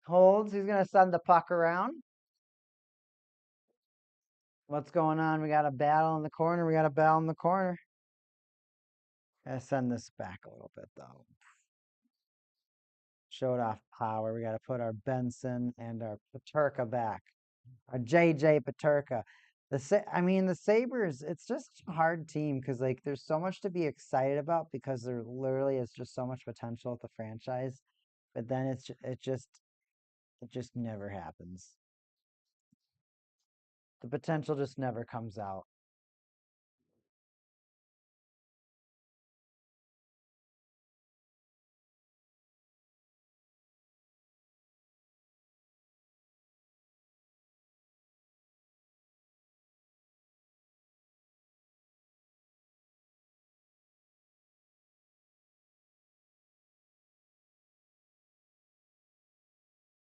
holds. He's gonna send the puck around. What's going on? We got a battle in the corner. We got a battle in the corner. Gotta send this back a little bit though. Showed off power. We gotta put our Benson and our Paterka back. Our JJ Paterka. The Sabres, it's just a hard team because like there's so much to be excited about because there literally is just so much potential at the franchise. But then it just never happens. The potential just never comes out.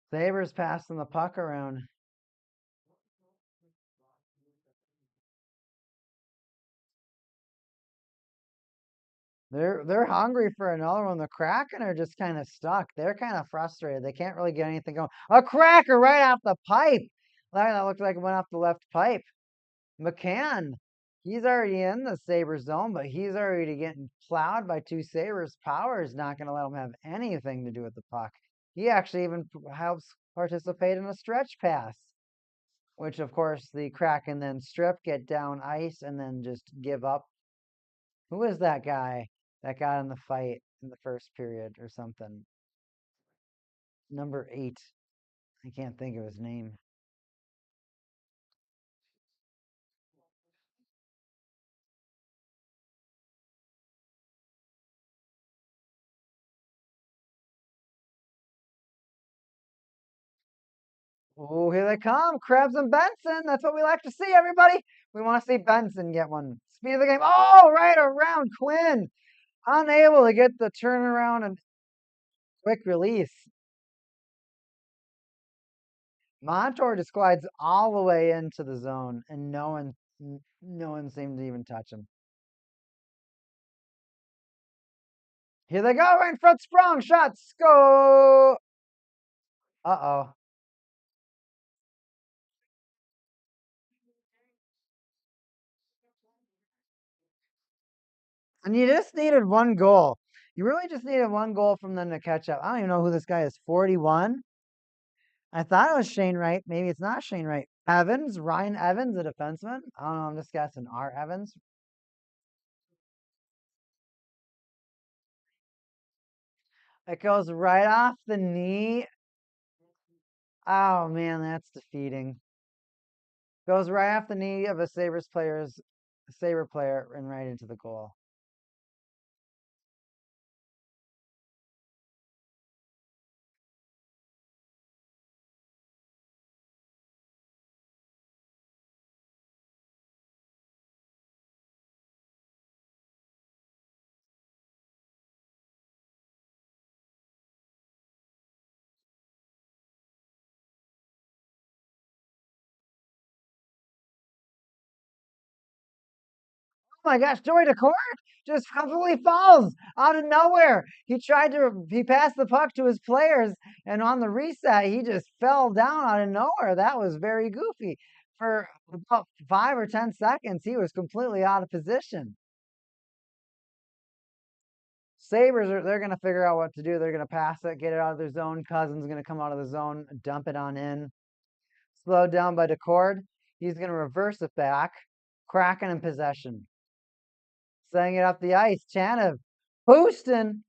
Sabres passing the puck around. They're hungry for another one. The Kraken are just kind of stuck. They're kind of frustrated. They can't really get anything going. A cracker right off the pipe. That looked like it went off the left pipe. McCann, he's already in the Sabres zone, but he's already getting plowed by two Sabres. Power is not going to let him have anything to do with the puck. He actually even helps participate in a stretch pass, which of course the Kraken then strip, get down ice, and then just give up. Who is that guy that got in the fight in the first period or something? Number 8. I can't think of his name. Oh, here they come. Krebs and Benson. That's what we like to see, everybody. We want to see Benson get one. Speed of the game. Oh, right around Quinn. Unable to get the turnaround and quick release. Montour just glides all the way into the zone, and no one seemed to even touch him. Here they go, right in front, sprung, shots, go! Uh-oh. And you just needed one goal. You really just needed one goal from them to catch up. I don't even know who this guy is, 41? I thought it was Shane Wright. Maybe it's not Shane Wright. Evans, Ryan Evans, a defenseman. I don't know. I'm just guessing. R. Evans. It goes right off the knee. Oh man, that's defeating. Goes right off the knee of a Sabre player, and right into the goal. Oh my gosh, Joey Decourt just completely falls out of nowhere. He passed the puck to his players, and on the reset, he just fell down out of nowhere. That was very goofy. For about 5 or 10 seconds, he was completely out of position. They're going to figure out what to do. They're going to pass it, get it out of their zone. Cousins going to come out of the zone, dump it on in. Slowed down by Decord. He's going to reverse it back. Kraken in possession. Setting it up the ice. Chanev. Houston.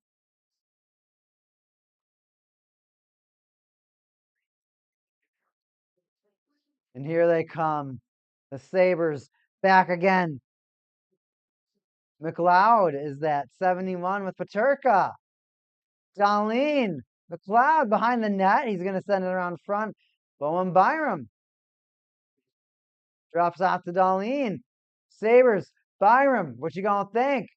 And here they come. The Sabres back again. McLeod is that 71 with Paterka. Darlene The Cloud behind the net. He's going to send it around front. Bowen Byram drops off to Darlene. Sabres, Byram, what you going to think?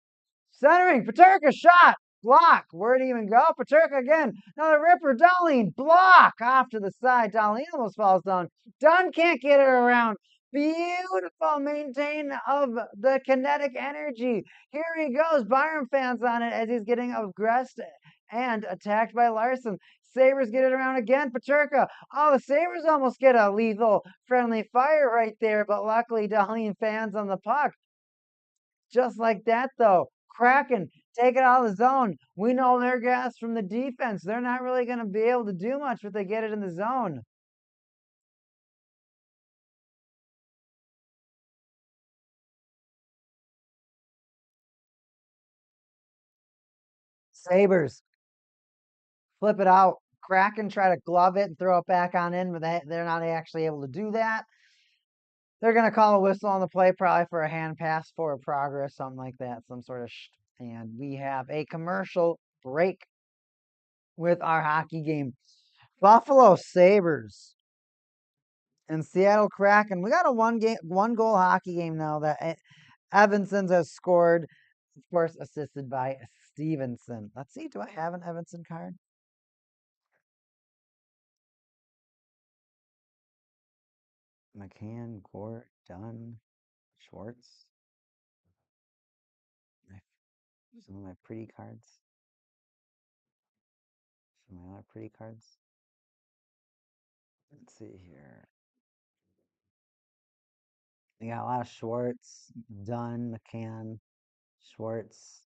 Centering, Peterka shot, block. Where'd he even go? Peterka again, another ripper. Darlene, block off to the side. Darlene almost falls down. Dunn can't get it around. Beautiful maintain of the kinetic energy. Here he goes. Byram fans on it as he's getting aggressed and attacked by Larson. Sabres get it around again. Peterka. Oh, the Sabres almost get a lethal friendly fire right there, but luckily Darlene fans on the puck. Just like that, though. Kraken, take it out of the zone. We know they're gas from the defense. They're not really going to be able to do much if they get it in the zone. Sabres, flip it out. Kraken try to glove it and throw it back on in, but they're not actually able to do that. They're going to call a whistle on the play, probably for a hand pass for progress, something like that, some sort of and we have a commercial break with our hockey game. Buffalo Sabres and Seattle Kraken. We got a one goal hockey game now that Evanson's has scored, of course, assisted by Stevenson. Let's see, do I have an Evanson card? McCann, Gort, Dunn, Schwartz. Some of my pretty cards. Some of my other pretty cards. Let's see here. We got a lot of Schwartz, Dunn, McCann, Schwartz,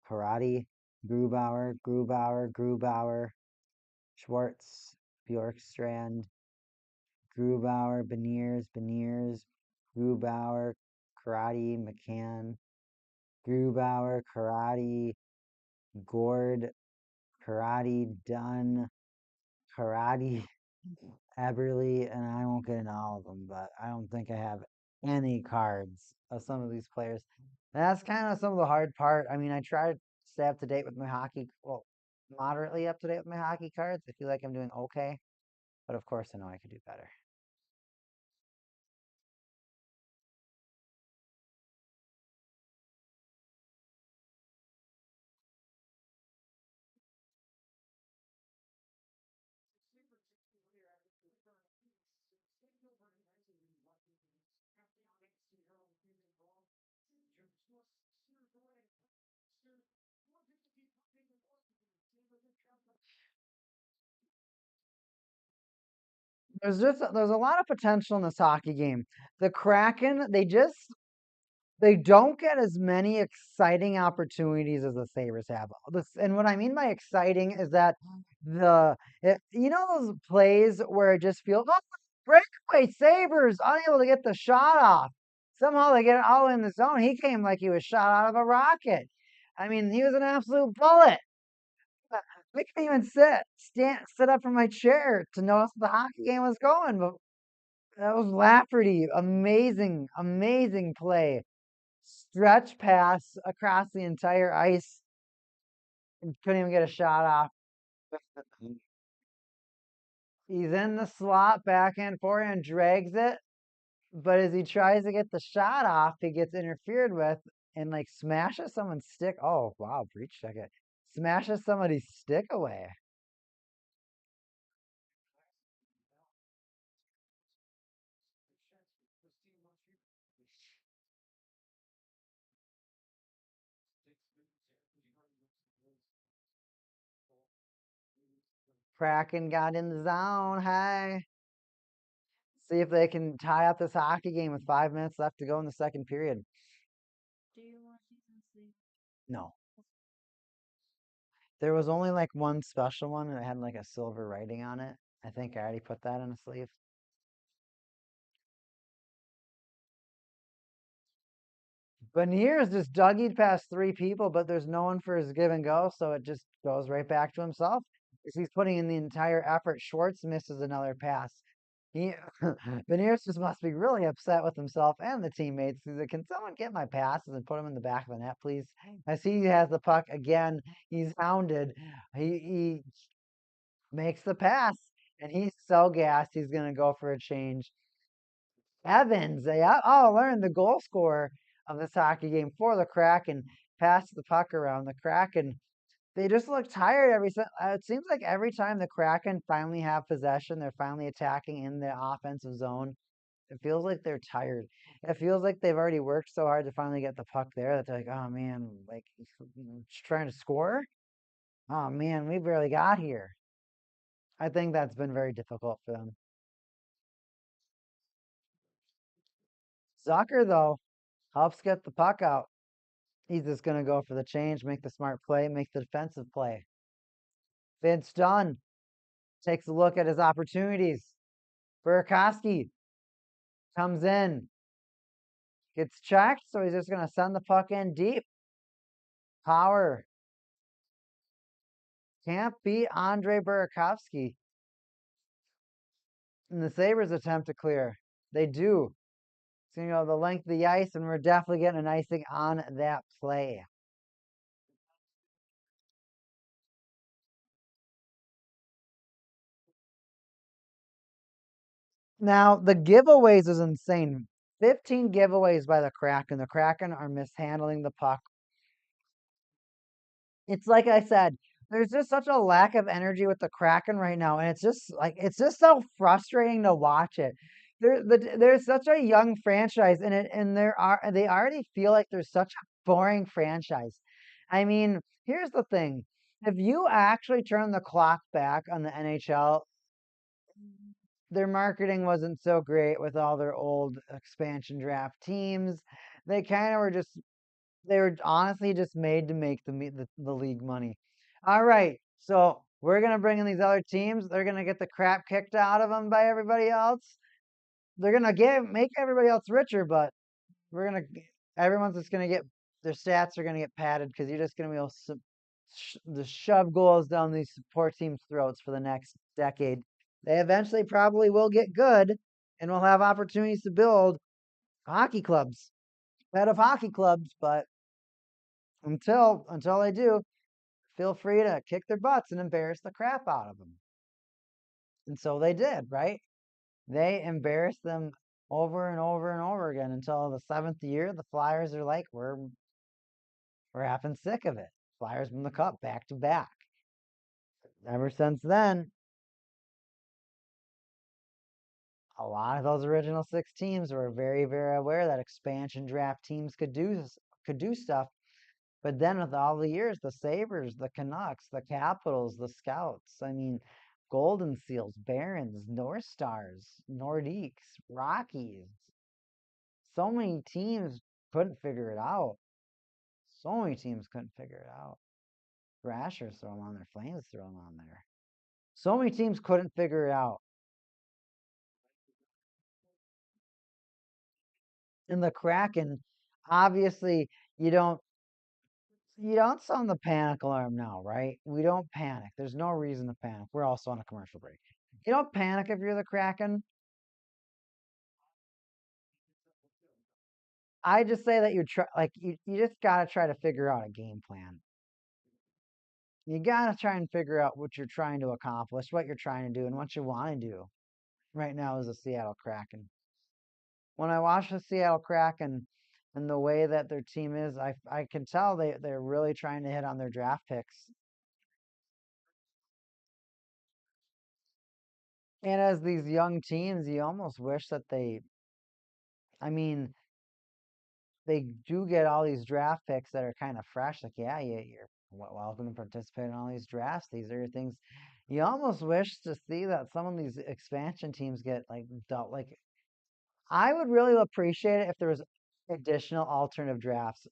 Karate, Grubauer, Schwartz, Bjorkstrand, Grubauer, Beniers, Grubauer, Karate, McCann, Grubauer, Karate, Gord, Karate, Dunn, Karate, Eberly, and I won't get into all of them, but I don't think I have any cards of some of these players. That's kind of some of the hard part. I mean, I try to stay up to date with my hockey, well, moderately up to date with my hockey cards. I feel like I'm doing okay, but of course I know I could do better. There's a lot of potential in this hockey game. The Kraken, they don't get as many exciting opportunities as the Sabres have. And what I mean by exciting is that you know those plays where it just feels, oh, breakaway Sabres unable to get the shot off. Somehow they get it all in the zone. He came like he was shot out of a rocket. I mean, he was an absolute bullet. I couldn't even sit up from my chair to notice the hockey game was going. But that was Lafferty. Amazing play. Stretch pass across the entire ice. And couldn't even get a shot off. He's in the slot, backhand, forehand, drags it. But as he tries to get the shot off, he gets interfered with and like smashes someone's stick. Oh, wow, breach check it. Smashes somebody's stick away. Kraken got in the zone. Hey. See if they can tie up this hockey game with 5 minutes left to go in the second period. No. There was only like one special one and it had like a silver writing on it. I think I already put that in a sleeve. Beniers just duggied past three people, but there's no one for his give and go, so it just goes right back to himself. He's putting in the entire effort. Schwartz misses another pass. He Beniers just must be really upset with himself and the teammates. He's like, can someone get my passes and put them in the back of the net, please? I see he has the puck again. He's hounded. He makes the pass, and he's so gassed he's gonna go for a change. Evans, learn the goal scorer of this hockey game for the Kraken, passed the puck around. The Kraken, they just look tired it seems like every time the Kraken finally have possession, they're finally attacking in the offensive zone. It feels like they're tired. It feels like they've already worked so hard to finally get the puck there that they're like, oh man, like just trying to score. Oh man, we barely got here. I think that's been very difficult for them. Zucker though helps get the puck out. He's just gonna go for the change, make the smart play, make the defensive play. Vince Dunn takes a look at his opportunities. Burakovsky comes in, gets checked, so he's just gonna send the puck in deep. Power can't beat Andre Burakovsky. And the Sabres attempt to clear. They do. So, the length of the ice, and we're definitely getting an icing on that play. Now, the giveaways is insane. 15 giveaways by the Kraken. The Kraken are mishandling the puck. It's like I said, there's just such a lack of energy with the Kraken right now, and it's just so frustrating to watch it. There's such a young franchise in it, and they already feel like there's such a boring franchise. I mean, here's the thing: if you actually turn the clock back on the NHL, their marketing wasn't so great with all their old expansion draft teams. They kind of were just they were honestly just made to make the league money. All right, so we're gonna bring in these other teams. They're gonna get the crap kicked out of them by everybody else. They're gonna make everybody else richer, but we're gonna everyone's just gonna get their stats are gonna get padded because you're just gonna be able to shove goals down these poor teams' throats for the next decade. They eventually probably will get good, and will have opportunities to build hockey clubs, head of hockey clubs, but until they do, feel free to kick their butts and embarrass the crap out of them. And so they did, right? They embarrassed them over and over and over again until the seventh year. The Flyers are like, we're having sick of it. Flyers win the cup back to back. Ever since then, a lot of those original six teams were very, very aware that expansion draft teams could do stuff. But then with all the years, the Sabres, the Canucks, the Capitals, the Scouts, I mean, Golden Seals, Barons, North Stars, Nordiques, Rockies. So many teams couldn't figure it out. So many teams couldn't figure it out. Thrashers throw them on there. Flames throw them on there. So many teams couldn't figure it out. And the Kraken, obviously, you don't sound the panic alarm now, right? We don't panic. There's no reason to panic. We're also on a commercial break. You don't panic if you're the Kraken. I just say that you just gotta try to figure out a game plan. You gotta try and figure out what you're trying to accomplish, what you're trying to do, and what you want to do. Right now is the Seattle Kraken. When I watch the Seattle Kraken and the way that their team is, I can tell they're really trying to hit on their draft picks. And as these young teams, you almost wish that I mean, they do get all these draft picks that are kind of fresh. Like, yeah, you're welcome to participate in all these drafts. These are things you almost wish to see that some of these expansion teams get like dealt. Like, I would really appreciate it if there was additional alternative drafts,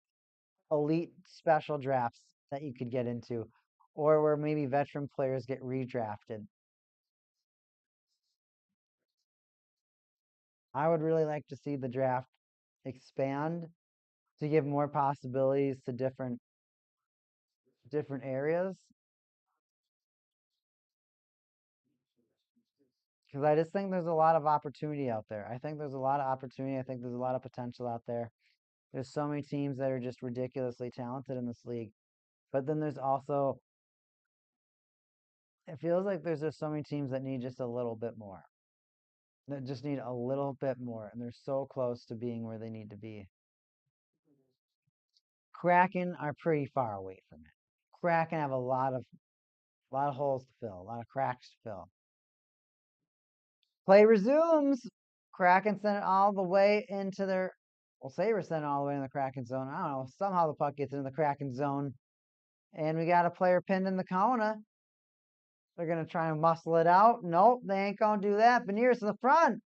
elite special drafts that you could get into, or where maybe veteran players get redrafted. I would really like to see the draft expand to give more possibilities to different areas, because I just think there's a lot of opportunity out there. I think there's a lot of opportunity. I think there's a lot of potential out there. There's so many teams that are just ridiculously talented in this league. But then there's also it feels like there's just so many teams that need just a little bit more. That just need a little bit more, and they're so close to being where they need to be. Kraken are pretty far away from it. Kraken have a lot of holes to fill, a lot of cracks to fill. Play resumes. Kraken sent it all the way into their. Well, Sabres sent it all the way in the Kraken zone. I don't know. Somehow the puck gets into the Kraken zone, and we got a player pinned in the corner. They're gonna try and muscle it out. Nope, they ain't gonna do that. Beniers in the front.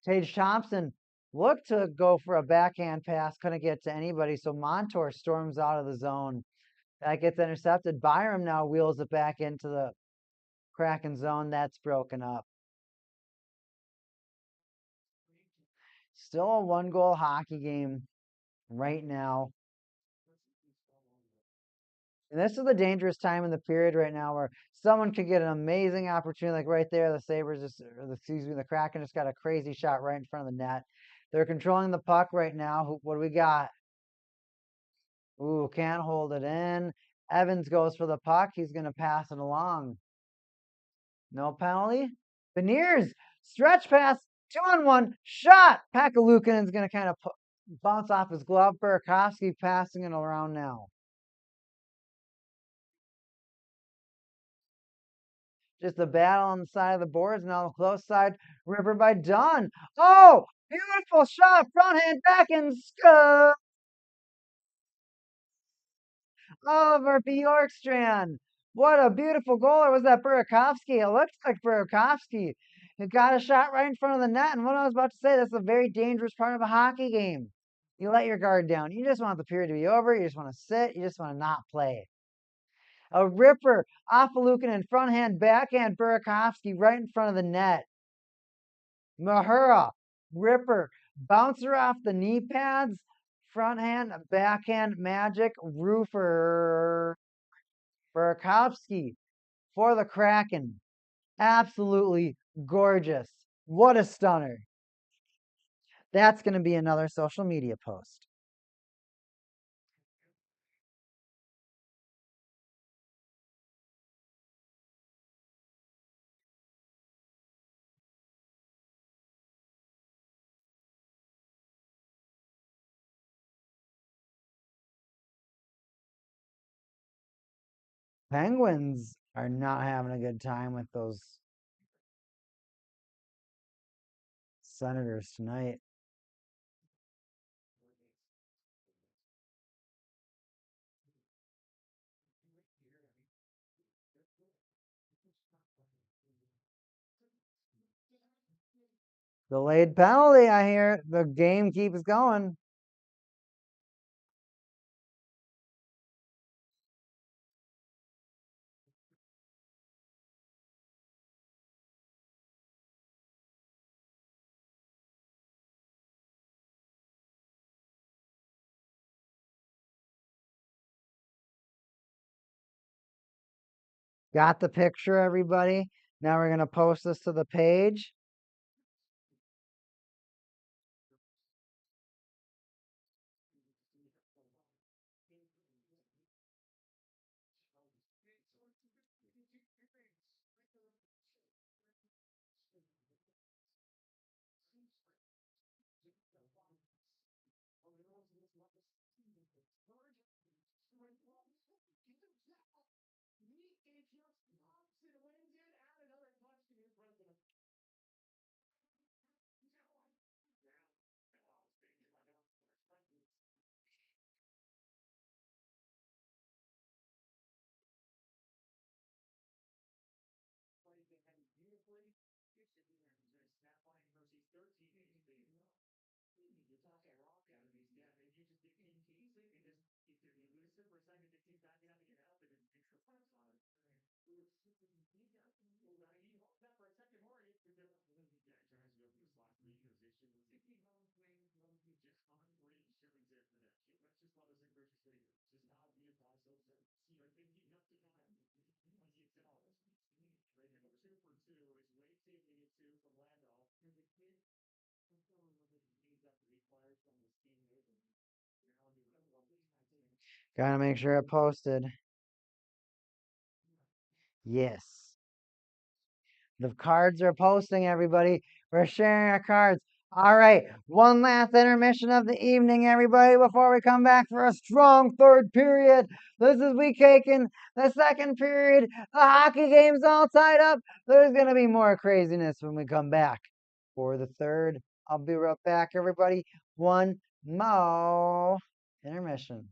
Tage Thompson looked to go for a backhand pass, couldn't get to anybody, so Montour storms out of the zone. That gets intercepted. Byram now wheels it back into the Kraken zone. That's broken up. Still a 1-goal hockey game right now. And this is the dangerous time in the period right now where someone could get an amazing opportunity, like right there. The Sabres the Kraken just got a crazy shot right in front of the net. They're controlling the puck right now. What do we got? Ooh, can't hold it in. Evans goes for the puck. He's going to pass it along. No penalty. Beniers, stretch pass, 2-on-1, shot. Pakalukinen's going to kind of bounce off his glove. Burakovsky passing it around now. Just a battle on the side of the boards. Now the close side, River by Dunn. Oh, beautiful shot, front hand, back and score. Oliver Bjorkstrand. What a beautiful goal. Or was that Burakovsky? It looks like Burakovsky. He got a shot right in front of the net. And what I was about to say, that's a very dangerous part of a hockey game. You let your guard down. You just want the period to be over. You just want to sit. You just want to not play. A ripper off of Lukin front hand, backhand, Burakovsky right in front of the net. Mahura, ripper, bouncer off the knee pads, front hand, backhand, magic, roofer. Burakovsky for the Kraken. Absolutely gorgeous. What a stunner. That's going to be another social media post. Penguins are not having a good time with those Senators tonight. Delayed penalty, I hear. The game keeps going. Got the picture, everybody? Now we're going to post this to the page. Gotta make sure it posted. Yes. The cards are posting, everybody. We're sharing our cards. All right, one last intermission of the evening, everybody, before we come back for a strong third period. This is We Caking, the second period. The hockey game's all tied up. There's going to be more craziness when we come back for the third. I'll be right back, everybody. One more intermission.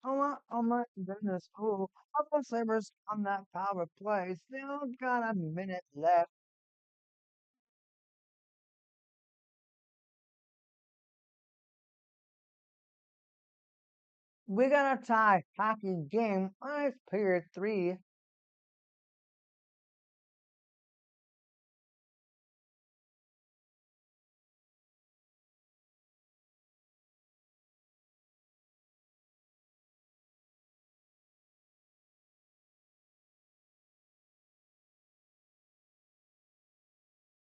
Oh my goodness. Oh, up on Sabres on that power play. Still got a minute left. We got a tie hockey game. Ice period 3.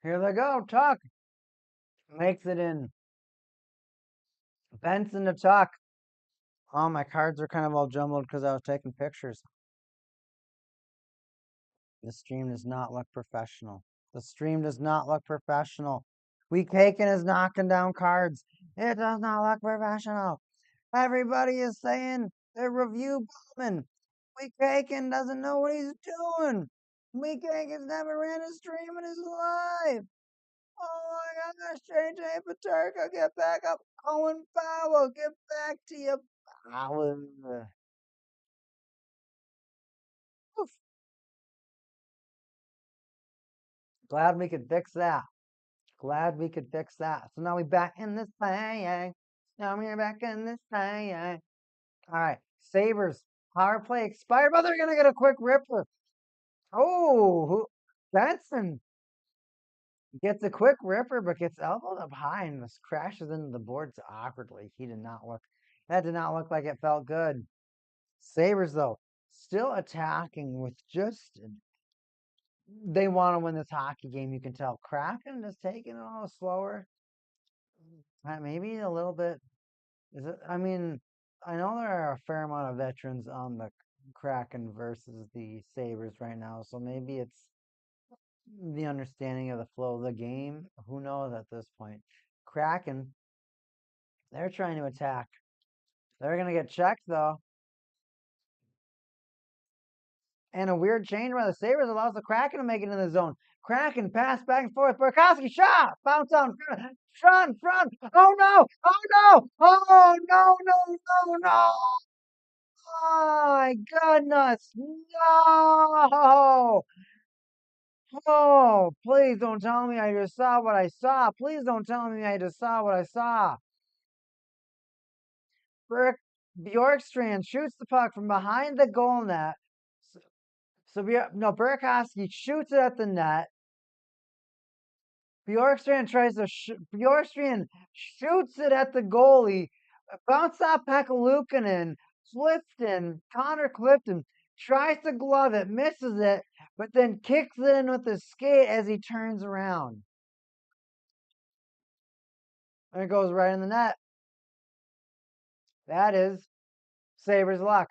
Here they go. Tuck makes it in. Benson to Tuck. Oh, my cards are kind of all jumbled because I was taking pictures. The stream does not look professional. The stream does not look professional. Weak Haken is knocking down cards. It does not look professional. Everybody is saying they're review bombing. Weak Haken doesn't know what he's doing. Weak Haken's never ran a stream in his life. Oh my gosh, JJ Paterka, get back up. Owen Powell, get back to your power. Oof. Glad we could fix that. Glad we could fix that. So now we back in this thing. Now we're back in this thing. All right. Sabres. Power play expired, but they're going to get a quick ripper. Benson gets a quick ripper, but gets elbowed up high and just crashes into the boards awkwardly. That did not look like it felt good. Sabres, though, still attacking with they want to win this hockey game. You can tell Kraken is taking it a little slower. Maybe a little bit. Is it? I mean, I know there are a fair amount of veterans on the Kraken versus the Sabres right now, so maybe it's the understanding of the flow of the game. Who knows at this point? Kraken, they're trying to attack. They're going to get checked, though. And a weird change by the Sabres allows the Kraken to make it in the zone. Kraken pass back and forth. Burkowski shot. Bounce on front. Oh no. Oh no. Oh no, no, no, no. Oh my goodness. No. Oh, please don't tell me I just saw what I saw. Please don't tell me I just saw what I saw. Bjorkstrand shoots the puck from behind the goal net. Burakovsky shoots it at the net. Bjorkstrand shoots it at the goalie. Bounce off Pekalukanen. Connor Clifton tries to glove it, misses it, but then kicks it in with his skate as he turns around. And it goes right in the net. That is Sabres luck.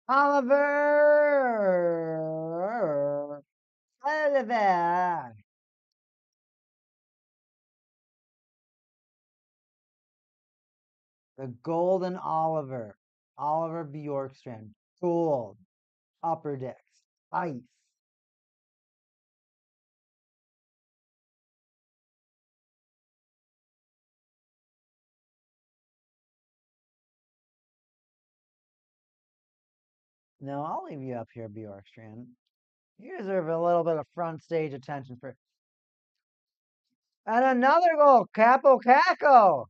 Oliver. The Golden Oliver. Oliver Bjorkstrand. Gold. Upper decks. Ice. No, I'll leave you up here, Bjorkstrand. You deserve a little bit of front stage attention for. And another goal, Capo Caco.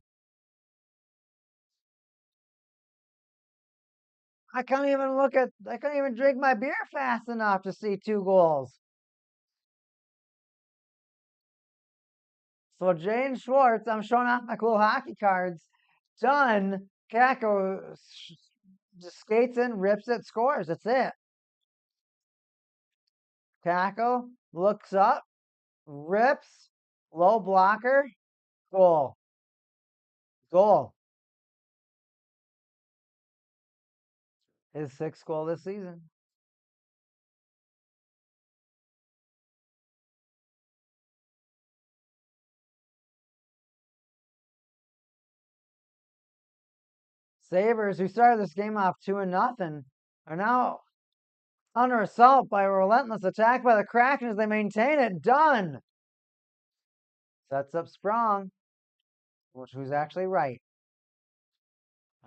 I can't even drink my beer fast enough to see 2 goals. So Jane Schwartz, I'm showing off my cool hockey cards. Done. Caco just skates in, rips it, scores. That's it. Caco looks up, rips, low blocker, goal. Goal. His 6th goal this season. Sabres, who started this game off 2-0, are now Under assault by a relentless attack by the Kraken as they maintain it. Done. Sets up Sprong, who's actually right.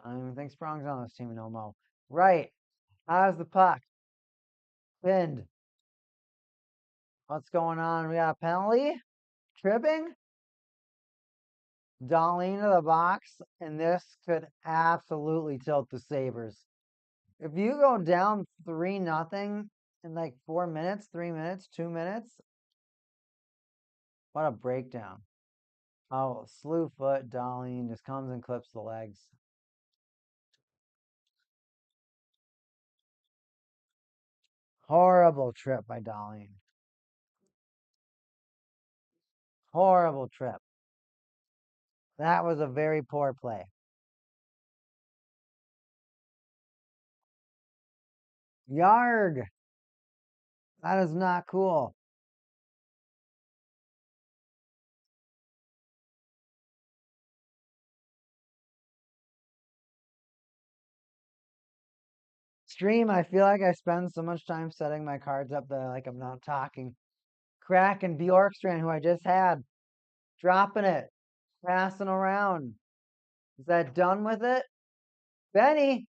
I don't even think Sprong's on this team no more. Right. How's the puck? Pinned. What's going on? We got a penalty? Tripping? Darlene to the box, and this could absolutely tilt the Sabres. If you go down 3-0 in like 4 minutes, 3 minutes, 2 minutes, what a breakdown. Oh, slew foot, Darlene just comes and clips the legs. Horrible trip by Darlene. Horrible trip. That was a very poor play. Yarg. That is not cool. Stream, I feel like I spend so much time setting my cards up that I'm not talking. Kraken Bjorkstrand, who I just had, dropping it, passing around. Is that done with it? Benny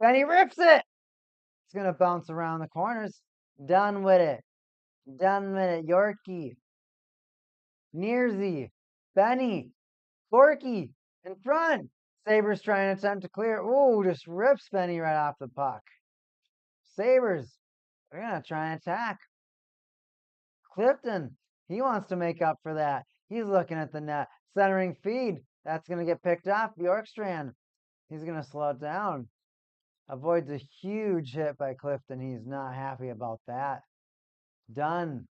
rips it. It's gonna bounce around the corners. Done with it. Done with it. Yorkie, Nearsy, Benny, Gorky in front. Sabres trying to attempt to clear. Ooh, just rips Benny right off the puck. Sabres, they're gonna try and attack. Clifton, he wants to make up for that. He's looking at the net. Centering feed. That's going to get picked off. Bjorkstrand. He's going to slow it down. Avoids a huge hit by Clifton. He's not happy about that. Done.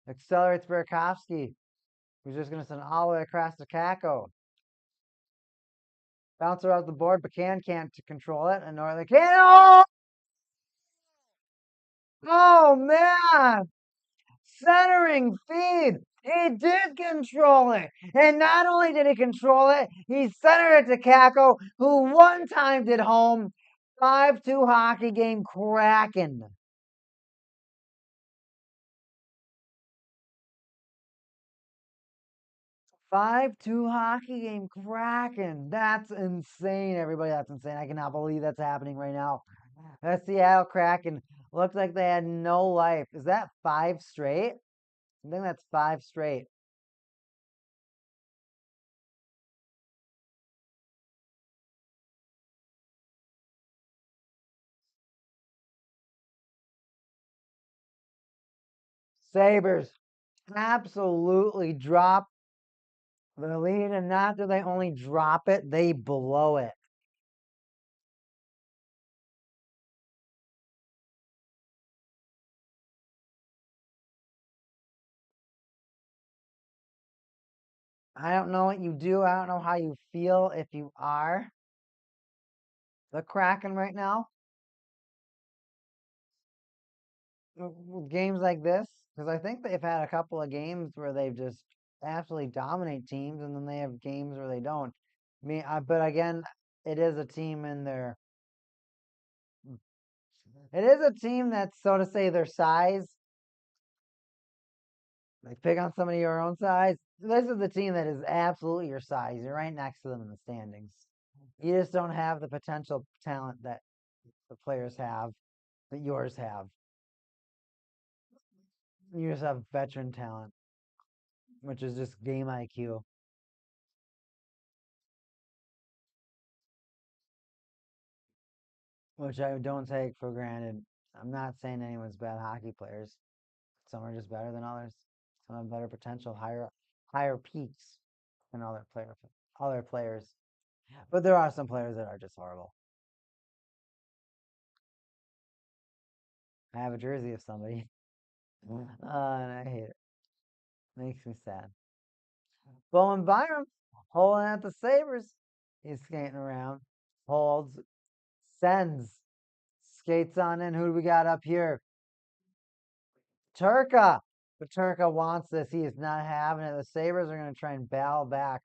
Accelerates Burakovsky. He's just going to send all the way across to Kako. Bouncer out the board, but can't to control it. And Northern can. Oh, man. Centering feed. He did control it. And not only did he control it, he centered it to Kako, who one time did home. 5-2 hockey game Kraken. Five-two hockey game Kraken. That's insane, everybody. That's insane. I cannot believe that's happening right now. The Seattle Kraken looked like they had no life. Is that 5 straight? I think that's 5 straight. Sabres absolutely drop the lead, and not do they only drop it, they blow it. I don't know what you do. I don't know how you feel if you are the Kraken right now. Games like this, because I think they've had a couple of games where they've just absolutely dominate teams, and then they have games where they don't. But again, it is a team in their. It is a team that's, so to say, their size. Like, pick on somebody your own size. This is the team that is absolutely your size. You're right next to them in the standings. You just don't have the potential talent that the players have, that yours have. You just have veteran talent, which is just game IQ, which I don't take for granted. I'm not saying anyone's bad hockey players. Some are just better than others. Some have better potential, higher peaks than other players. But there are some players that are just horrible. I have a jersey of somebody. And I hate it. Makes me sad. Bowen Byram holding at the Sabres. He's skating around. Holds. Sends. Skates on in. Who do we got up here? Turka. But Turka wants this. He is not having it. The Sabres are going to try and battle back.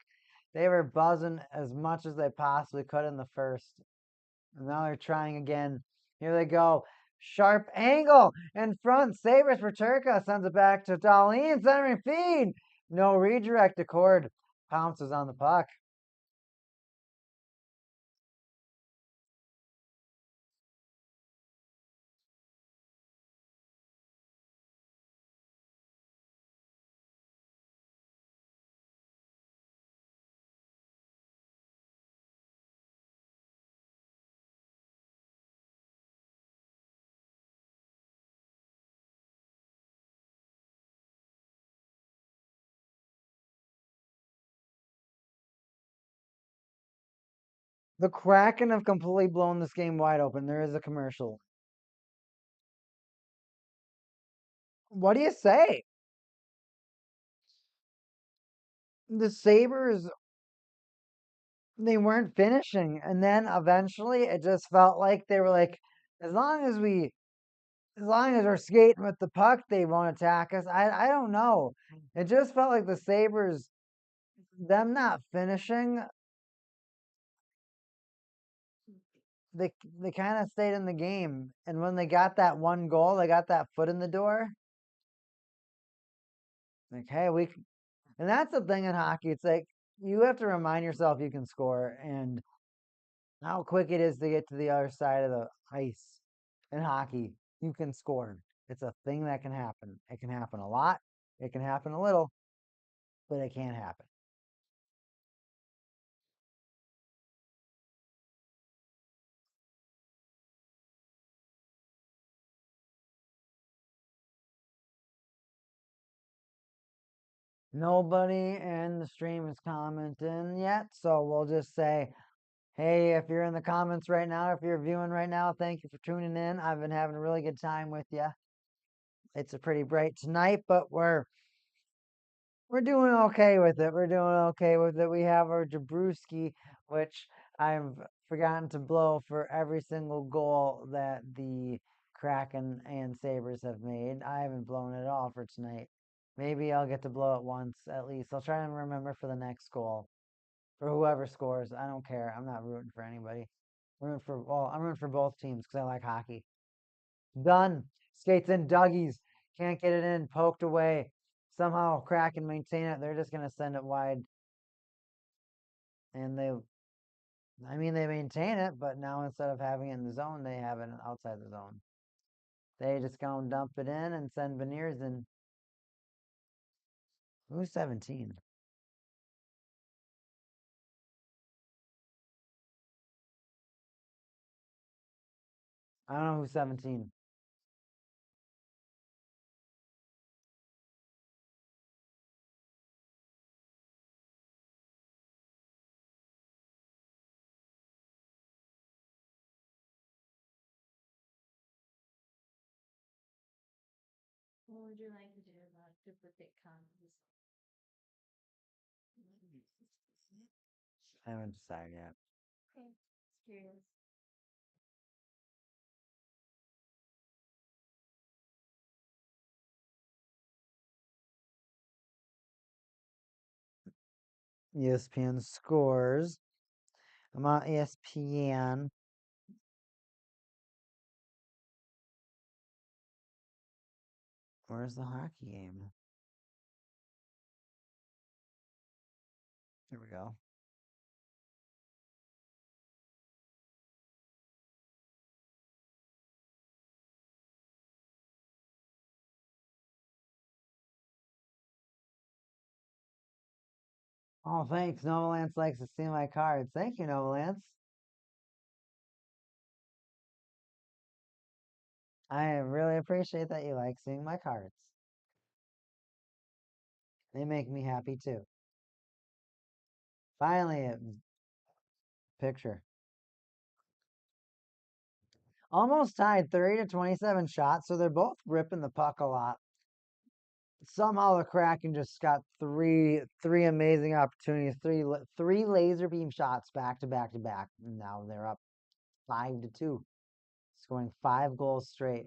They were buzzing as much as they possibly could in the first. And now they're trying again. Here they go. Sharp angle in front. Sabres for Turka. Sends it back to Darlene. Centering feed. No redirect. Accord pounces on the puck. The Kraken have completely blown this game wide open. There is a commercial. What do you say? The Sabres, they weren't finishing. And then eventually it just felt like they were like, as long as we as long as we're skating with the puck, they won't attack us. I don't know. It just felt like the Sabres, them not finishing, they they kind of stayed in the game. And when they got that one goal, they got that foot in the door. Like, hey, and that's the thing in hockey. It's like you have to remind yourself you can score and how quick it is to get to the other side of the ice in hockey. You can score. It's a thing that can happen. It can happen a lot. It can happen a little, but it can happen. Nobody in the stream is commenting yet, so we'll just say, hey, if you're in the comments right now, if you're viewing right now, thank you for tuning in. I've been having a really good time with you. It's a pretty bright tonight, but we're doing okay with it. We're doing okay with it. We have our Jabrewski, which I've forgotten to blow for every single goal that the Kraken and Sabres have made. I haven't blown it all for tonight. Maybe I'll get to blow it once at least. I'll try and remember for the next goal. For whoever scores. I don't care. I'm not rooting for anybody. I'm rooting for both teams because I like hockey. Done. Skates in Dougie's. Can't get it in. Poked away. Somehow crack and maintain it. They're just gonna send it wide. And they maintain it, but now instead of having it in the zone, they have it outside the zone. They just gonna dump it in and send Veneers in. Who's 17? I don't know who's 17. I haven't decided yet. ESPN scores. I'm on ESPN. Where's the hockey game? Here we go. Oh, thanks. Novalance likes to see my cards. Thank you, Novalance. I really appreciate that you like seeing my cards. They make me happy too. Finally, a picture. Almost tied 30 to 27 shots, so they're both ripping the puck a lot. Somehow the Kraken just got three amazing opportunities, three laser beam shots back to back to back. And now they're up 5-2, scoring 5 goals straight.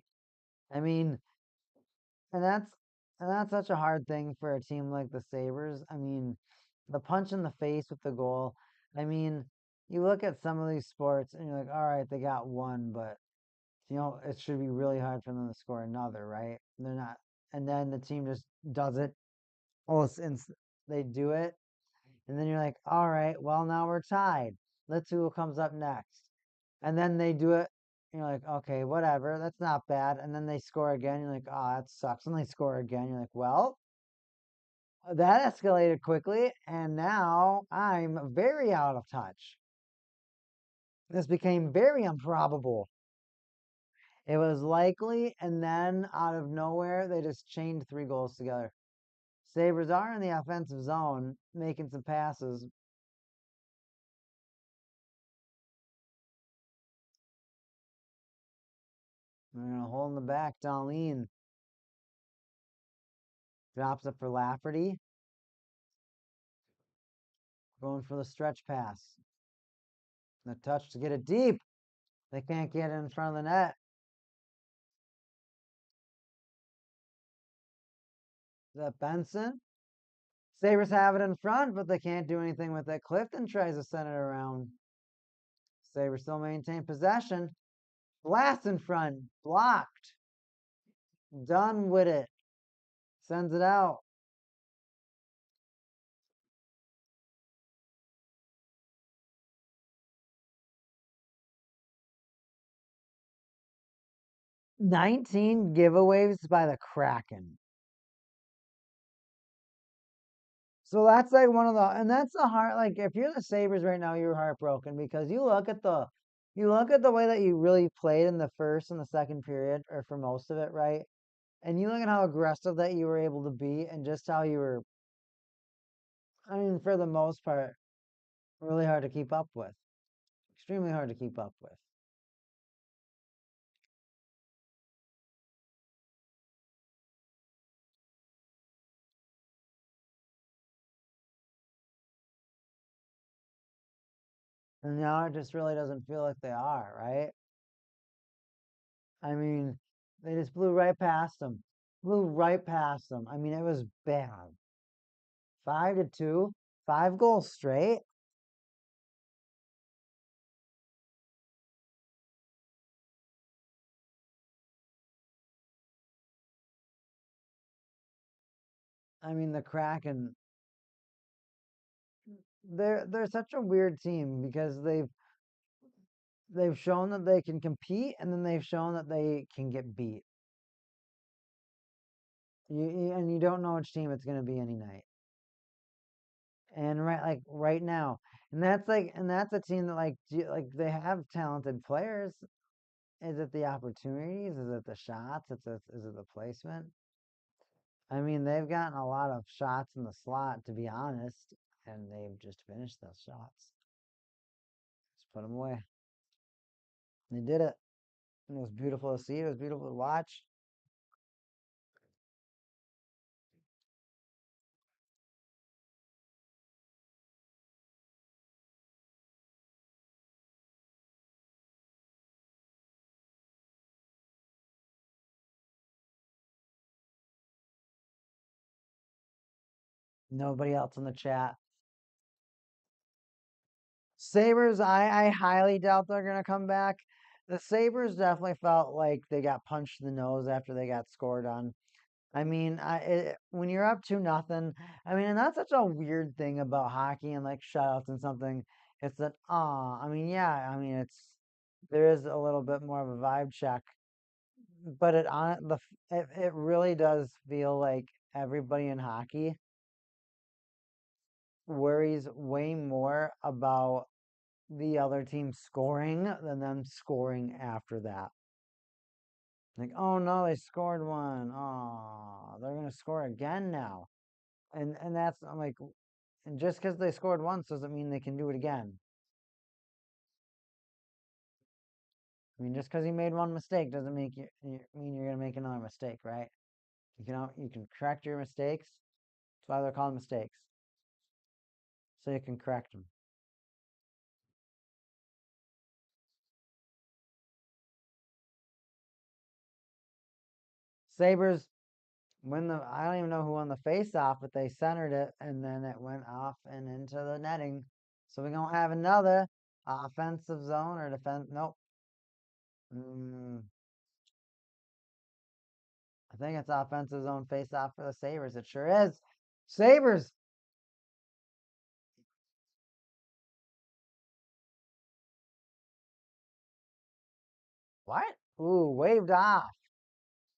I mean, and that's such a hard thing for a team like the Sabres. I mean, the punch in the face with the goal. I mean, you look at some of these sports and you're like, all right, they got one, but it should be really hard for them to score another, right? They're not, and then the team just does it. Oh, since they do it, and then you're like, all right, well now we're tied. Let's see who comes up next. And then they do it. You're like, okay, whatever, that's not bad. And then they score again. You're like, oh, that sucks. And they score again. You're like, well, that escalated quickly, and now I'm very out of touch. This became very improbable. It was likely, and then out of nowhere, they just chained 3 goals together. Sabres are in the offensive zone, making some passes. They're going to hold in the back. Darlene drops it for Lafferty. Going for the stretch pass. The touch to get it deep. They can't get it in front of the net. Is that Benson? Sabres have it in front, but they can't do anything with it. Clifton tries to send it around. Sabres still maintain possession. Blast in front. Blocked. Done with it. Sends it out. "19 giveaways by the Kraken." So that's like one of the, and that's the heart. Like if you're the Sabres right now, you're heartbroken because you look at the way that you really played in the first and the second period, or for most of it, right? And you look at how aggressive that you were able to be, and just how you were. I mean, for the most part, really hard to keep up with. Extremely hard to keep up with. And now it just really doesn't feel like they are, right? I mean, they just blew right past them. Blew right past them. I mean, it was bad. 5-2, 5 goals straight. I mean, the Kraken, they're such a weird team because they've shown that they can compete, and then they've shown that they can get beat. And you don't know which team it's going to be any night. And right now, and that's a team that they have talented players. Is it the opportunities? Is it the shots? Is it the placement? I mean, they've gotten a lot of shots in the slot, to be honest, and they've just finished those shots. Just put them away. They did it. It was beautiful to see. It was beautiful to watch. Nobody else in the chat. Sabres, I highly doubt they're gonna come back. The Sabres definitely felt like they got punched in the nose after they got scored on. I mean, when you're up 2-0, I mean, and that's such a weird thing about hockey and like shutouts and something. It's that, I mean, yeah, I mean, there is a little bit more of a vibe check, but it really does feel like everybody in hockey worries way more about the other team scoring than them scoring after that. Like, oh no, they scored one. Oh, they're gonna score again now. And that's, I'm like, and just because they scored once doesn't mean they can do it again. I mean, just because you made one mistake doesn't mean you're gonna make another mistake, right? You can correct your mistakes. That's why they're called mistakes, so you can correct them. Sabres I don't even know who won the face off, but they centered it, and then it went off and into the netting. So we're gonna have another offensive zone or defense. Nope. I think it's offensive zone face-off for the Sabres. It sure is. Sabres. What? Ooh, waved off.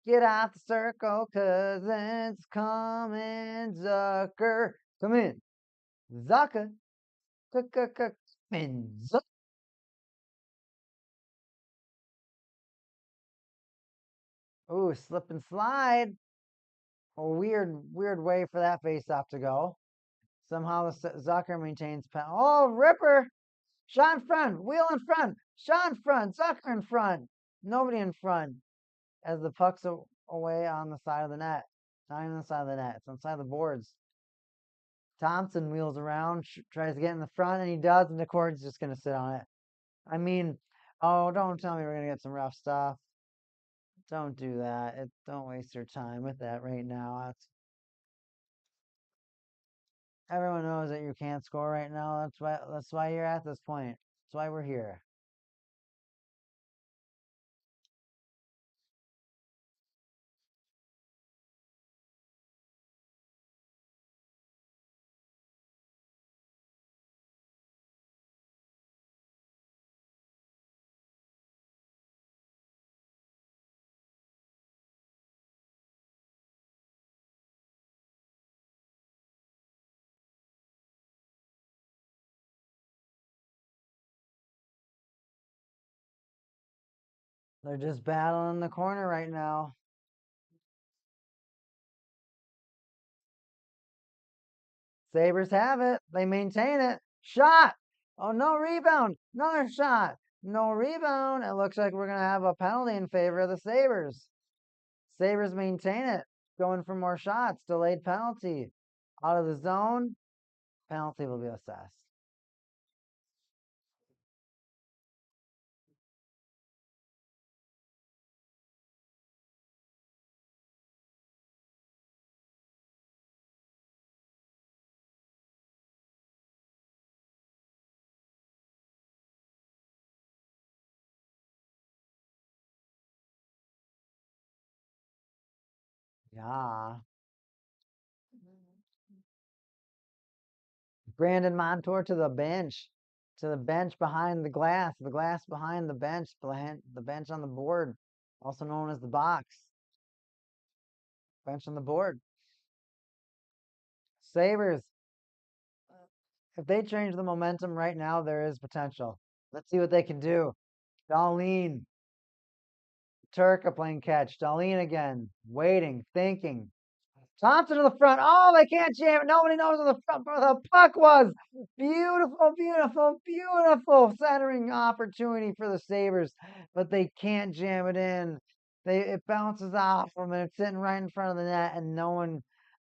Get out the circle, 'cause it's coming, Zucker. Come in. Zucker. Come in. Zucker. Ooh, slip and slide. A weird way for that face-off to go. Somehow the Zucker maintains Oh, Ripper! Shot in front, wheel in front, shot in front, Zucker in front. Nobody in front as the puck's away on the side of the net. Not even the side of the net. It's on the side of the boards. Thompson wheels around, tries to get in the front, and he does, and the cord's just going to sit on it. I mean, oh, don't tell me we're going to get some rough stuff. Don't do that. Don't waste your time with that right now. Everyone knows that you can't score right now. That's why you're at this point. That's why we're here. They're just battling the corner right now. Sabres have it. They maintain it. Shot. Oh, no rebound. Another shot. No rebound. It looks like we're going to have a penalty in favor of the Sabres. Sabres maintain it. Going for more shots. Delayed penalty. Out of the zone. Penalty will be assessed. Yeah. Brandon Montour to the bench. To the bench behind the glass. The glass behind the bench. The bench on the board. Also known as the box. Bench on the board. Sabres. If they change the momentum right now, there is potential. Let's see what they can do. Darlene. Turka playing catch. Darlene again. Waiting. Thinking. Thompson to the front. Oh, they can't jam it. Nobody knows where the front part of the puck was. Beautiful, beautiful, beautiful centering opportunity for the Sabres, but they can't jam it in. It bounces off them and it's sitting right in front of the net, and no one.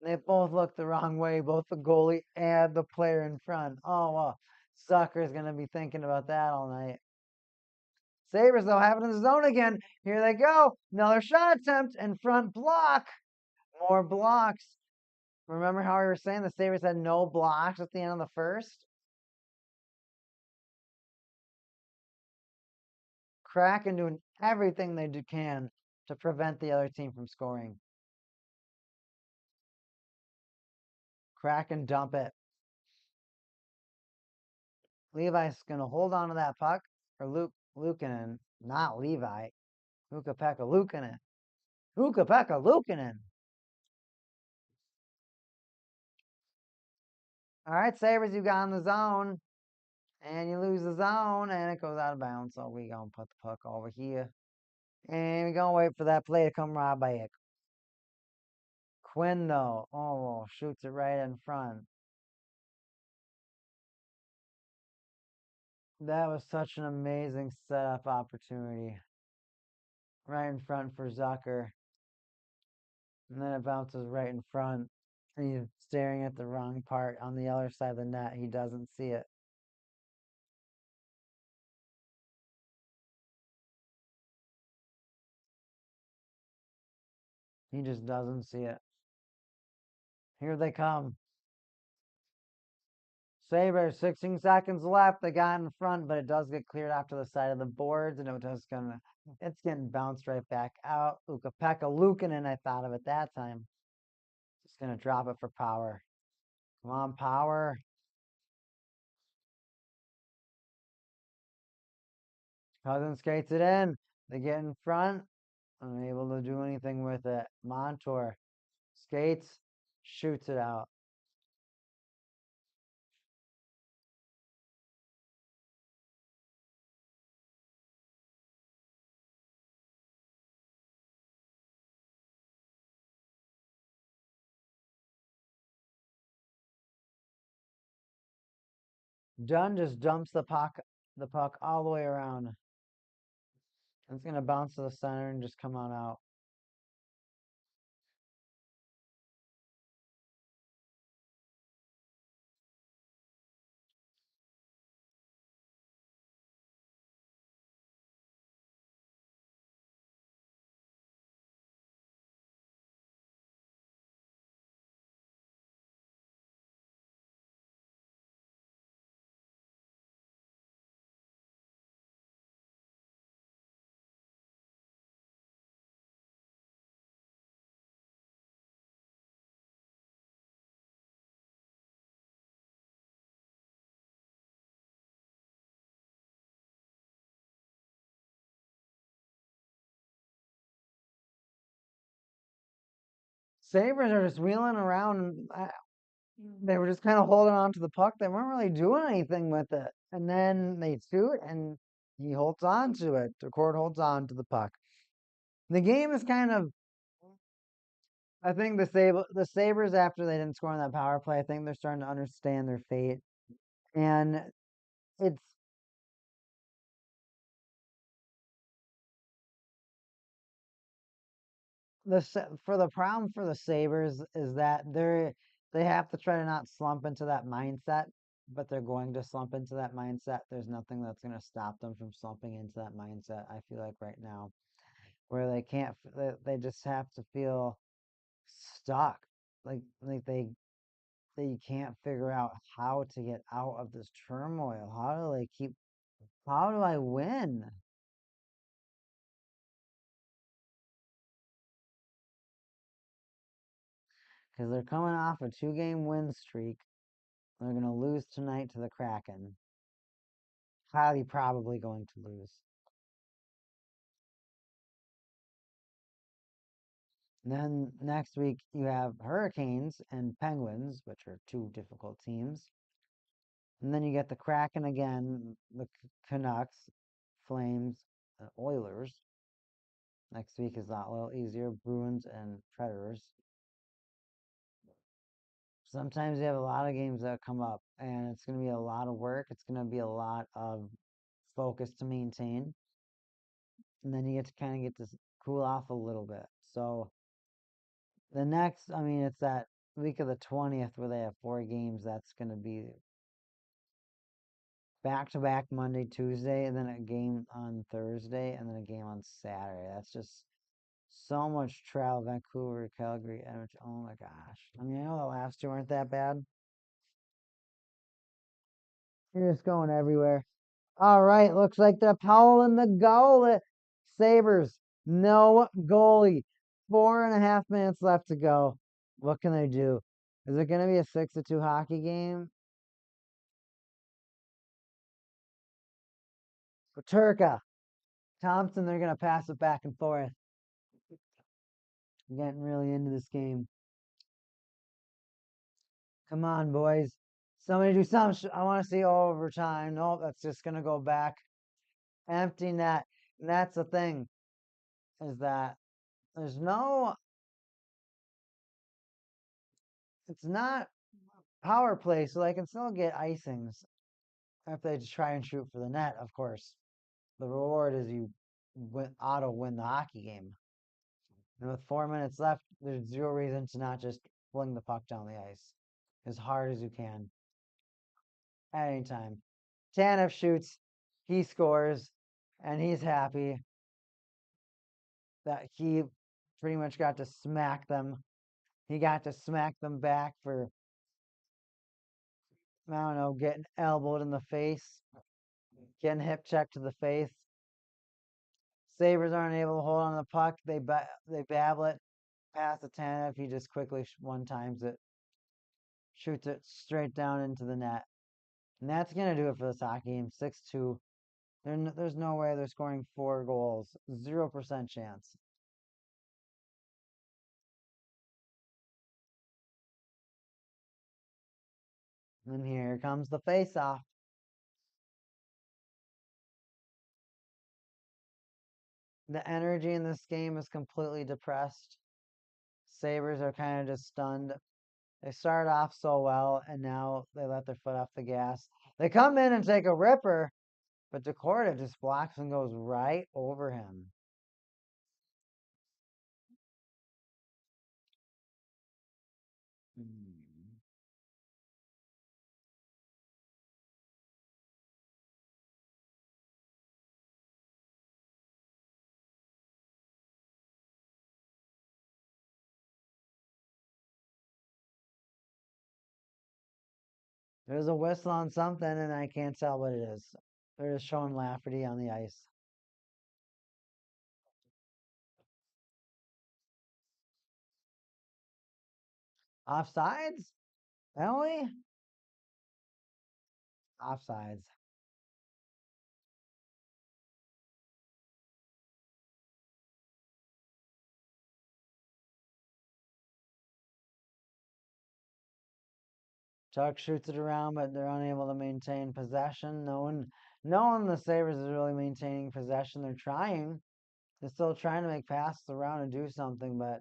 They both look the wrong way, both the goalie and the player in front. Oh, well, Sucker's gonna be thinking about that all night. Sabres though have it in the zone again. Here they go. Another shot attempt in front block. More blocks. Remember how we were saying the Sabres had no blocks at the end of the first? Kraken doing everything they can to prevent the other team from scoring. Kraken dump it. Levi's going to hold on to that puck, or Luukkonen, not Levi. Ukko-Pekka Luukkonen. Ukko-Pekka Luukkonen. All right, Sabres, you got in the zone, and you lose the zone, and it goes out of bounds. So we going to put the puck over here. And we're going to wait for that play to come right back. Quinn, though, shoots it right in front. That was such an amazing setup opportunity. Right in front for Zucker. And then it bounces right in front. And he's staring at the wrong part on the other side of the net. He doesn't see it. He just doesn't see it. Here they come. Sabres, 16 seconds left. They got in front, but it does get cleared off to the side of the boards, and it's getting bounced right back out. Ukko-Pekka Luukkonen, I thought of at that time. Just gonna drop it for Power. Come on, Power. Cousins skates it in. They get in front. Unable to do anything with it. Montour skates, shoots it out. Dunn just dumps the puck all the way around. It's gonna bounce to the center and just come on out. Sabres are just wheeling around. They were just kind of holding on to the puck. They weren't really doing anything with it. And then they shoot, and he holds on to it. The court holds on to the puck. The game is kind of. I think the Sabres, after they didn't score on that power play, I think they're starting to understand their fate. And it's for the problem for the Sabres is that they have to try to not slump into that mindset, but they're going to slump into that mindset. There's nothing that's going to stop them from slumping into that mindset. I feel like right now, where they can't, they just have to feel stuck, like they can't figure out how to get out of this turmoil. How do I win? Because they're coming off a 2-game win streak. They're going to lose tonight to the Kraken. Highly probably going to lose. And then next week you have Hurricanes and Penguins, which are two difficult teams. And then you get the Kraken again, the Canucks, Flames, Oilers. Next week is a little easier. Bruins and Predators. Sometimes you have a lot of games that come up, and it's going to be a lot of work. It's going to be a lot of focus to maintain. And then you get to kind of get to cool off a little bit. So the next, I mean, it's that week of the 20th where they have 4 games. That's going to be back to back Monday, Tuesday, and then a game on Thursday, and then a game on Saturday. That's just so much travel. Vancouver, Calgary, Edmonton. Oh my gosh. I mean, I know the last 2 aren't that bad. You're just going everywhere. All right, looks like they're Powell in the goal. Sabres, no goalie. 4.5 minutes left to go. What can they do? Is it going to be a 6-2 hockey game? Turka, Thompson, they're going to pass it back and forth. I'm getting really into this game. Come on, boys. Somebody do something. I want to see overtime. Nope, that's just going to go back. Empty net. And that's the thing, is that there's no, it's not power play, so they can still get icings if they just try and shoot for the net, of course. The reward is you win the hockey game. And with 4 minutes left, there's zero reason to not just fling the puck down the ice as hard as you can at any time. Tanev shoots, he scores, and he's happy that he pretty much got to smack them. He got to smack them back for I don't know, getting elbowed in the face, getting hip checked to the face. Sabres aren't able to hold on to the puck. They babble it past the Tanev. He just quickly one times it, shoots it straight down into the net. And that's going to do it for this hockey game. 6-2. There's no way they're scoring 4 goals. 0% chance. And here comes the face-off. The energy in this game is completely depressed. Sabres are kind of just stunned. They started off so well, and now they let their foot off the gas. They come in and take a ripper, but Decorda just blocks and goes right over him. There's a whistle on something, and I can't tell what it is. They're just showing Lafferty on the ice. Offsides? Penalty? Offsides. Tuck shoots it around, but they're unable to maintain possession. No one the Sabres is really maintaining possession. They're trying. They're still trying to make passes around and do something, but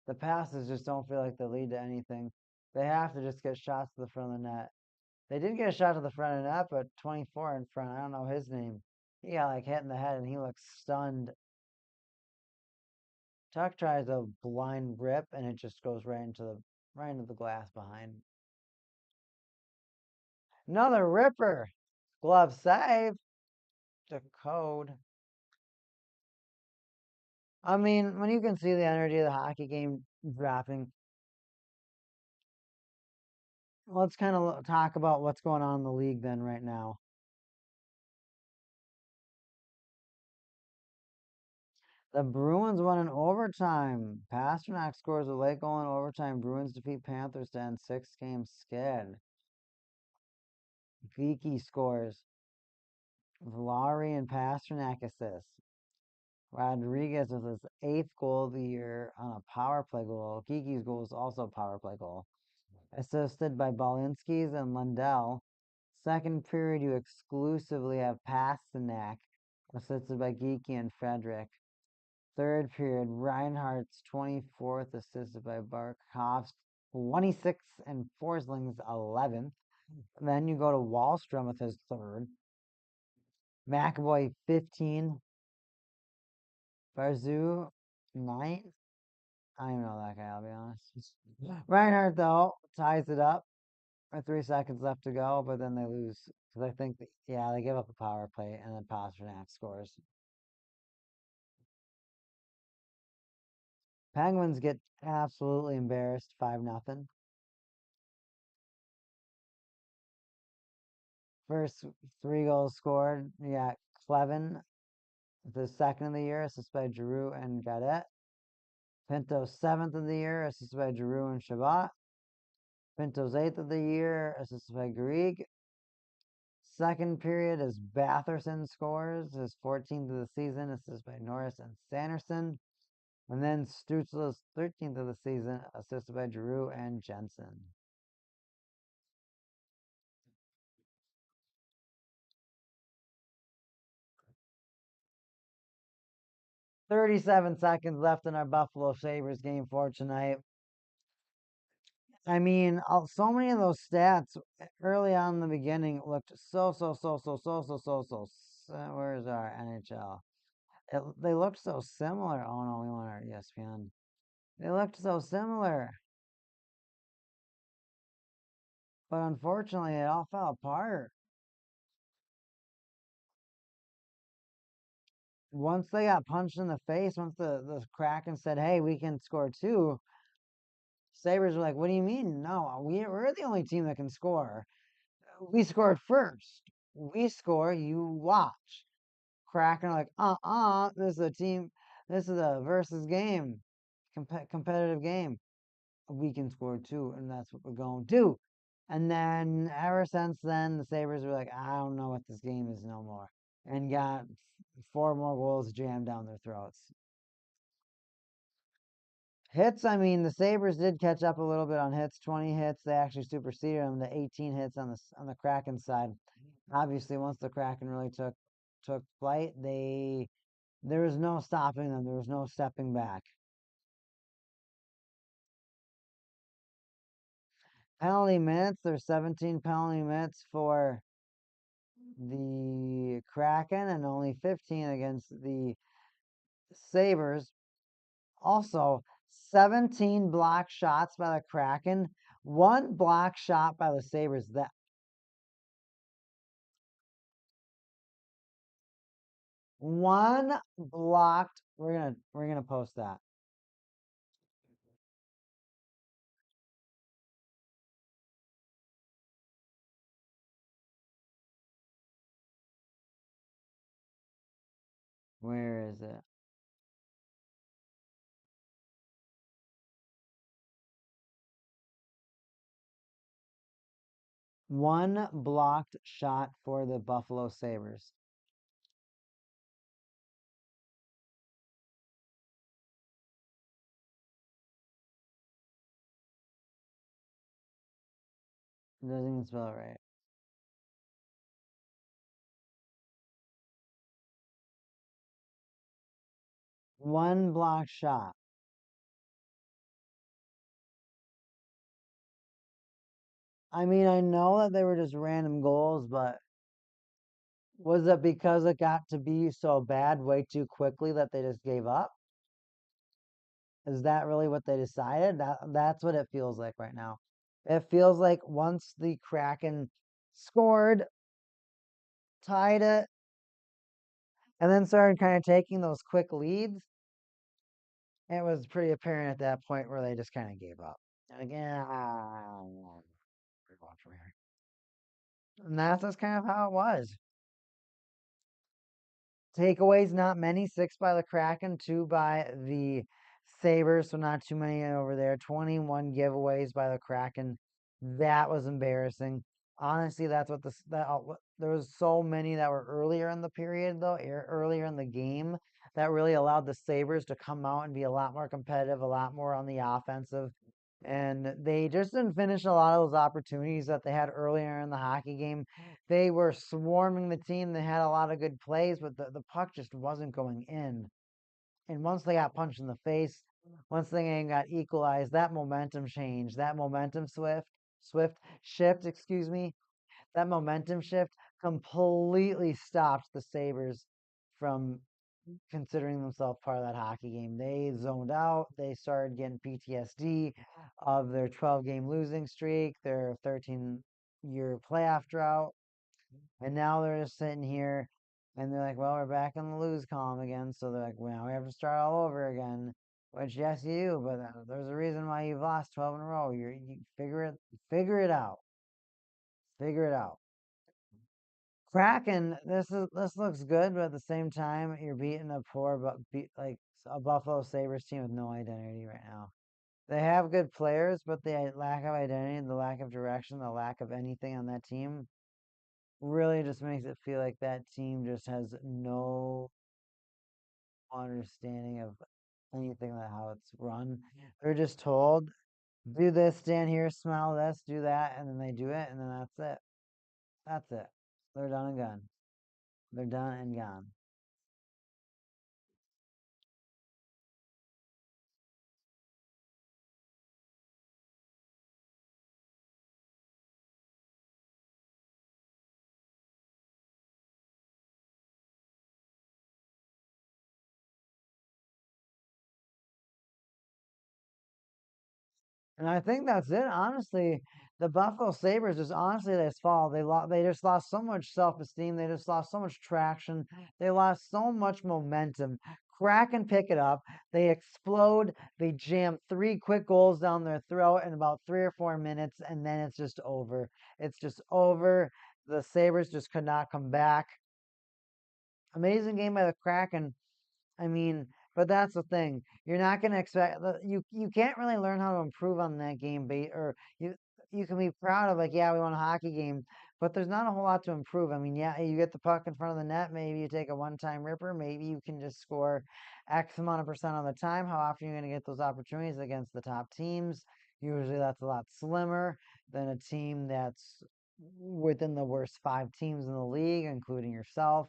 the passes just don't feel like they lead to anything. They have to just get shots to the front of the net. They did get a shot to the front of the net, but 24 in front. I don't know his name. He got like hit in the head and he looks stunned. Tuck tries a blind rip and it just goes right into the glass behind. Another ripper. Glove save. The code. I mean, when you can see the energy of the hockey game dropping, let's kind of talk about what's going on in the league then right now. The Bruins won in overtime. Pasternak scores a late goal in overtime. Bruins defeat Panthers to end 6-game skid. Geeky scores. Vlari and Pasternak assists. Rodriguez with his 8th goal of the year on a power play goal. Geeky's goal was also a power play goal. Assisted by Balinskis and Lundell. Second period, you exclusively have Pasternak, assisted by Geeky and Frederick. Third period, Reinhardt's 24th, assisted by Barkov's 26th, and Forsling's 11th. Then you go to Wallstrom with his third. McAvoy 15. Barzoo 9. I don't even know that guy, I'll be honest. Reinhardt, though, ties it up with 3 seconds left to go, but then they lose. Because I think, they give up a power play, and then Pasternak scores. Penguins get absolutely embarrassed, 5-0. First 3 goals scored. You got Clevin, the second of the year, assisted by Giroux and Gadet. Pinto, 7th of the year, assisted by Giroux and Shabbat. Pinto's 8th of the year, assisted by Garrig. Second period is Batherson scores, his 14th of the season, assisted by Norris and Sanderson. And then Stutzla's 13th of the season, assisted by Giroux and Jensen. 37 seconds left in our Buffalo Sabres game for tonight. I mean, so many of those stats early on in the beginning looked so. Where's our NHL? They looked so similar. Oh no, we want our ESPN. They looked so similar. But unfortunately, it all fell apart. Once they got punched in the face, once the Kraken said, hey, we can score 2, Sabres were like, what do you mean? No, we're the only team that can score. We scored first. We score, you watch. Kraken are like, this is a team, this is a versus game, competitive game. We can score too, and that's what we're going to do. And then ever since then, the Sabres were like, I don't know what this game is no more, and got four more goals jammed down their throats. Hits, I mean, the Sabres did catch up a little bit on hits. 20 hits, they actually superseded them to 18 hits on the Kraken side. Obviously, once the Kraken really took flight, there was no stopping them. There was no stepping back. Penalty minutes, there's 17 penalty minutes for the Kraken and only 15 against the Sabres. Also, 17 block shots by the Kraken, one block shot by the Sabres. That one blocked. We're gonna post that. Where is it? One blocked shot for the Buffalo Sabres. It doesn't even spell it right. One blocked shot. I mean, I know that they were just random goals, but was it because it got to be so bad way too quickly that they just gave up? Is that really what they decided? That's what it feels like right now. It feels like once the Kraken scored, tied it, and then started kind of taking those quick leads, it was pretty apparent at that point where they just kind of gave up. And again, we're going from here. And that's just kind of how it was. Takeaways, not many. Six by the Kraken, two by the Sabres, so not too many over there. 21 giveaways by the Kraken. That was embarrassing. Honestly, that's what there was so many that were earlier in the period though, earlier in the game that really allowed the Sabres to come out and be a lot more competitive, a lot more on the offensive. And they just didn't finish a lot of those opportunities that they had earlier in the hockey game. They were swarming the team. They had a lot of good plays, but the puck just wasn't going in. And once they got punched in the face, once the game got equalized, that momentum changed. That momentum swift shift, excuse me, that momentum shift completely stopped the Sabres from considering themselves part of that hockey game. They zoned out. They started getting PTSD of their 12-game losing streak, their 13-year playoff drought. And now they're just sitting here and they're like, well, we're back in the lose column again. So they're like, well, we have to start all over again. Which, yes, you do, but there's a reason why you've lost 12 in a row. You figure it out. Figure it out. Kraken, this looks good, but at the same time, you're beating a poor, but like a Buffalo Sabres team with no identity right now. They have good players, but the lack of identity, the lack of direction, the lack of anything on that team really just makes it feel like that team just has no understanding of anything like how it's run. They're just told, do this, stand here, smell this, do that, and then they do it, and then that's it. That's it. They're done and gone. They're done and gone. And I think that's it. Honestly, the Buffalo Sabres just honestly this fall they just lost so much self esteem. They just lost so much traction. They lost so much momentum. Kraken pick it up. They explode. They jam 3 quick goals down their throat in about 3 or 4 minutes, and then it's just over. It's just over. The Sabres just could not come back. Amazing game by the Kraken. I mean, but that's the thing. You're not going to expect you can't really learn how to improve on that game, or you can be proud of, like, yeah, we won a hockey game, but there's not a whole lot to improve. I mean, yeah, you get the puck in front of the net, maybe you take a one-time ripper, maybe you can just score X amount of percent of the time. How often are you going to get those opportunities against the top teams? Usually that's a lot slimmer than a team that's within the worst 5 teams in the league, including yourself.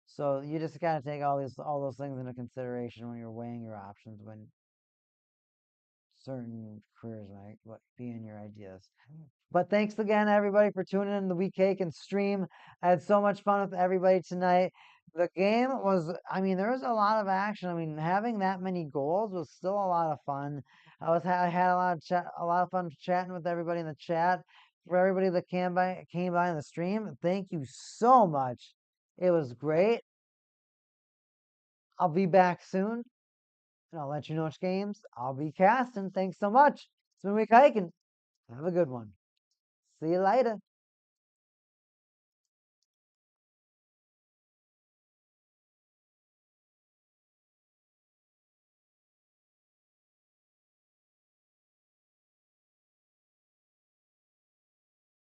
So you just got to take all those things into consideration when you're weighing your options when certain careers might be in your ideas. But thanks again, everybody, for tuning in to the Week Cake and stream. I had so much fun with everybody tonight. The game was, I mean, there was a lot of action. I mean, having that many goals was still a lot of fun. I had a lot of fun chatting with everybody in the chat. For everybody that came by in the stream, thank you so much. It was great. I'll be back soon, and I'll let you know which games I'll be casting. Thanks so much. It's been Week Hiking. Have a good one. See you later.